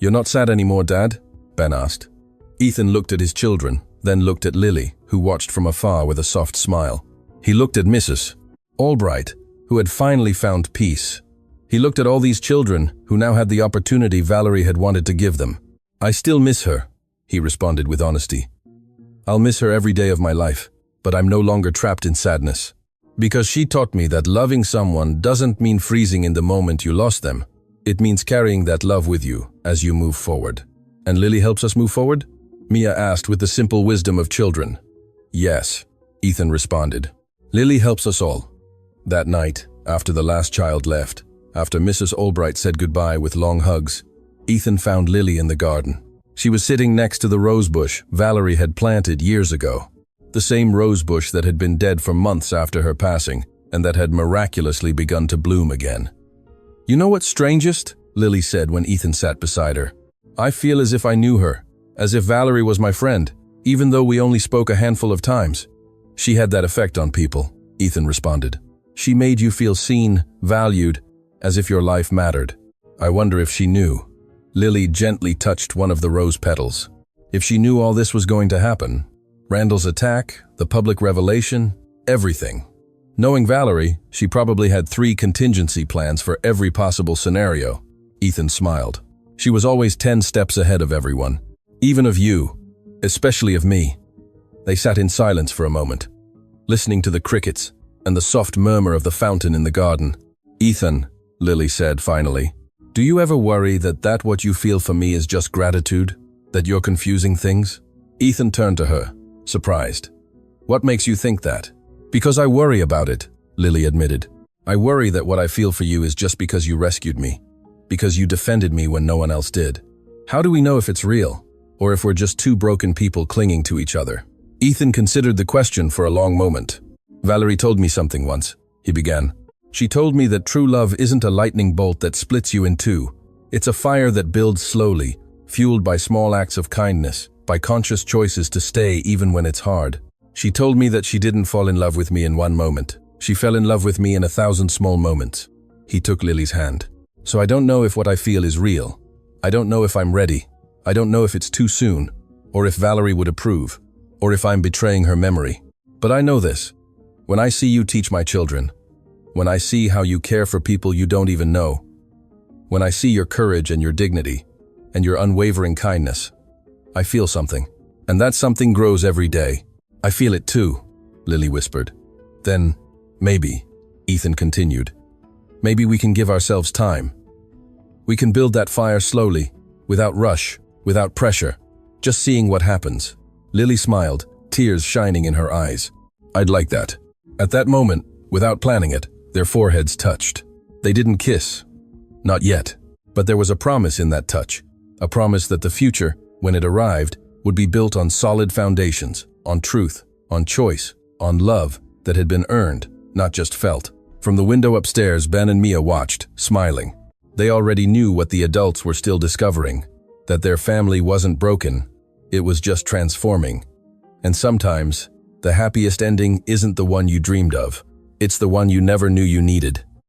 You're not sad anymore, Dad? Ben asked. Ethan looked at his children, then looked at Lily, who watched from afar with a soft smile. He looked at Mrs. Albright, who had finally found peace. He looked at all these children, who now had the opportunity Valerie had wanted to give them. I still miss her, he responded with honesty. I'll miss her every day of my life, but I'm no longer trapped in sadness. Because she taught me that loving someone doesn't mean freezing in the moment you lost them. It means carrying that love with you as you move forward. And Lily helps us move forward? Mia asked with the simple wisdom of children. Yes, Ethan responded. Lily helps us all. That night, after the last child left, after Mrs. Albright said goodbye with long hugs, Ethan found Lily in the garden. She was sitting next to the rose bush Valerie had planted years ago. The same rose bush that had been dead for months after her passing and that had miraculously begun to bloom again. You know what's strangest? Lily said when Ethan sat beside her. I feel as if I knew her, as if Valerie was my friend, even though we only spoke a handful of times. She had that effect on people, Ethan responded. She made you feel seen, valued, as if your life mattered. I wonder if she knew. Lily gently touched one of the rose petals. If she knew all this was going to happen, Randall's attack, the public revelation, everything. Knowing Valerie, she probably had 3 contingency plans for every possible scenario. Ethan smiled. She was always 10 steps ahead of everyone, even of you, especially of me. They sat in silence for a moment, listening to the crickets and the soft murmur of the fountain in the garden. Ethan, Lily said finally, do you ever worry that what you feel for me is just gratitude? That you're confusing things? Ethan turned to her, surprised. What makes you think that? Because I worry about it, Lily admitted. I worry that what I feel for you is just because you rescued me, because you defended me when no one else did. How do we know if it's real, or if we're just 2 broken people clinging to each other? Ethan considered the question for a long moment. Valerie told me something once, he began. She told me that true love isn't a lightning bolt that splits you in 2. It's a fire that builds slowly, fueled by small acts of kindness, by conscious choices to stay even when it's hard. She told me that she didn't fall in love with me in one moment. She fell in love with me in 1,000 small moments. He took Lily's hand. So I don't know if what I feel is real. I don't know if I'm ready. I don't know if it's too soon, or if Valerie would approve, or if I'm betraying her memory. But I know this. When I see you teach my children, when I see how you care for people you don't even know, when I see your courage and your dignity, and your unwavering kindness, I feel something. And that something grows every day. I feel it too, Lily whispered. Then, maybe, Ethan continued, maybe we can give ourselves time. We can build that fire slowly, without rush, without pressure, just seeing what happens. Lily smiled, tears shining in her eyes. I'd like that. At that moment, without planning it, their foreheads touched. They didn't kiss. Not yet. But there was a promise in that touch. A promise that the future, when it arrived, would be built on solid foundations, on truth, on choice, on love that had been earned, not just felt. From the window upstairs, Ben and Mia watched, smiling. They already knew what the adults were still discovering, that their family wasn't broken, it was just transforming. And sometimes, the happiest ending isn't the one you dreamed of. It's the one you never knew you needed.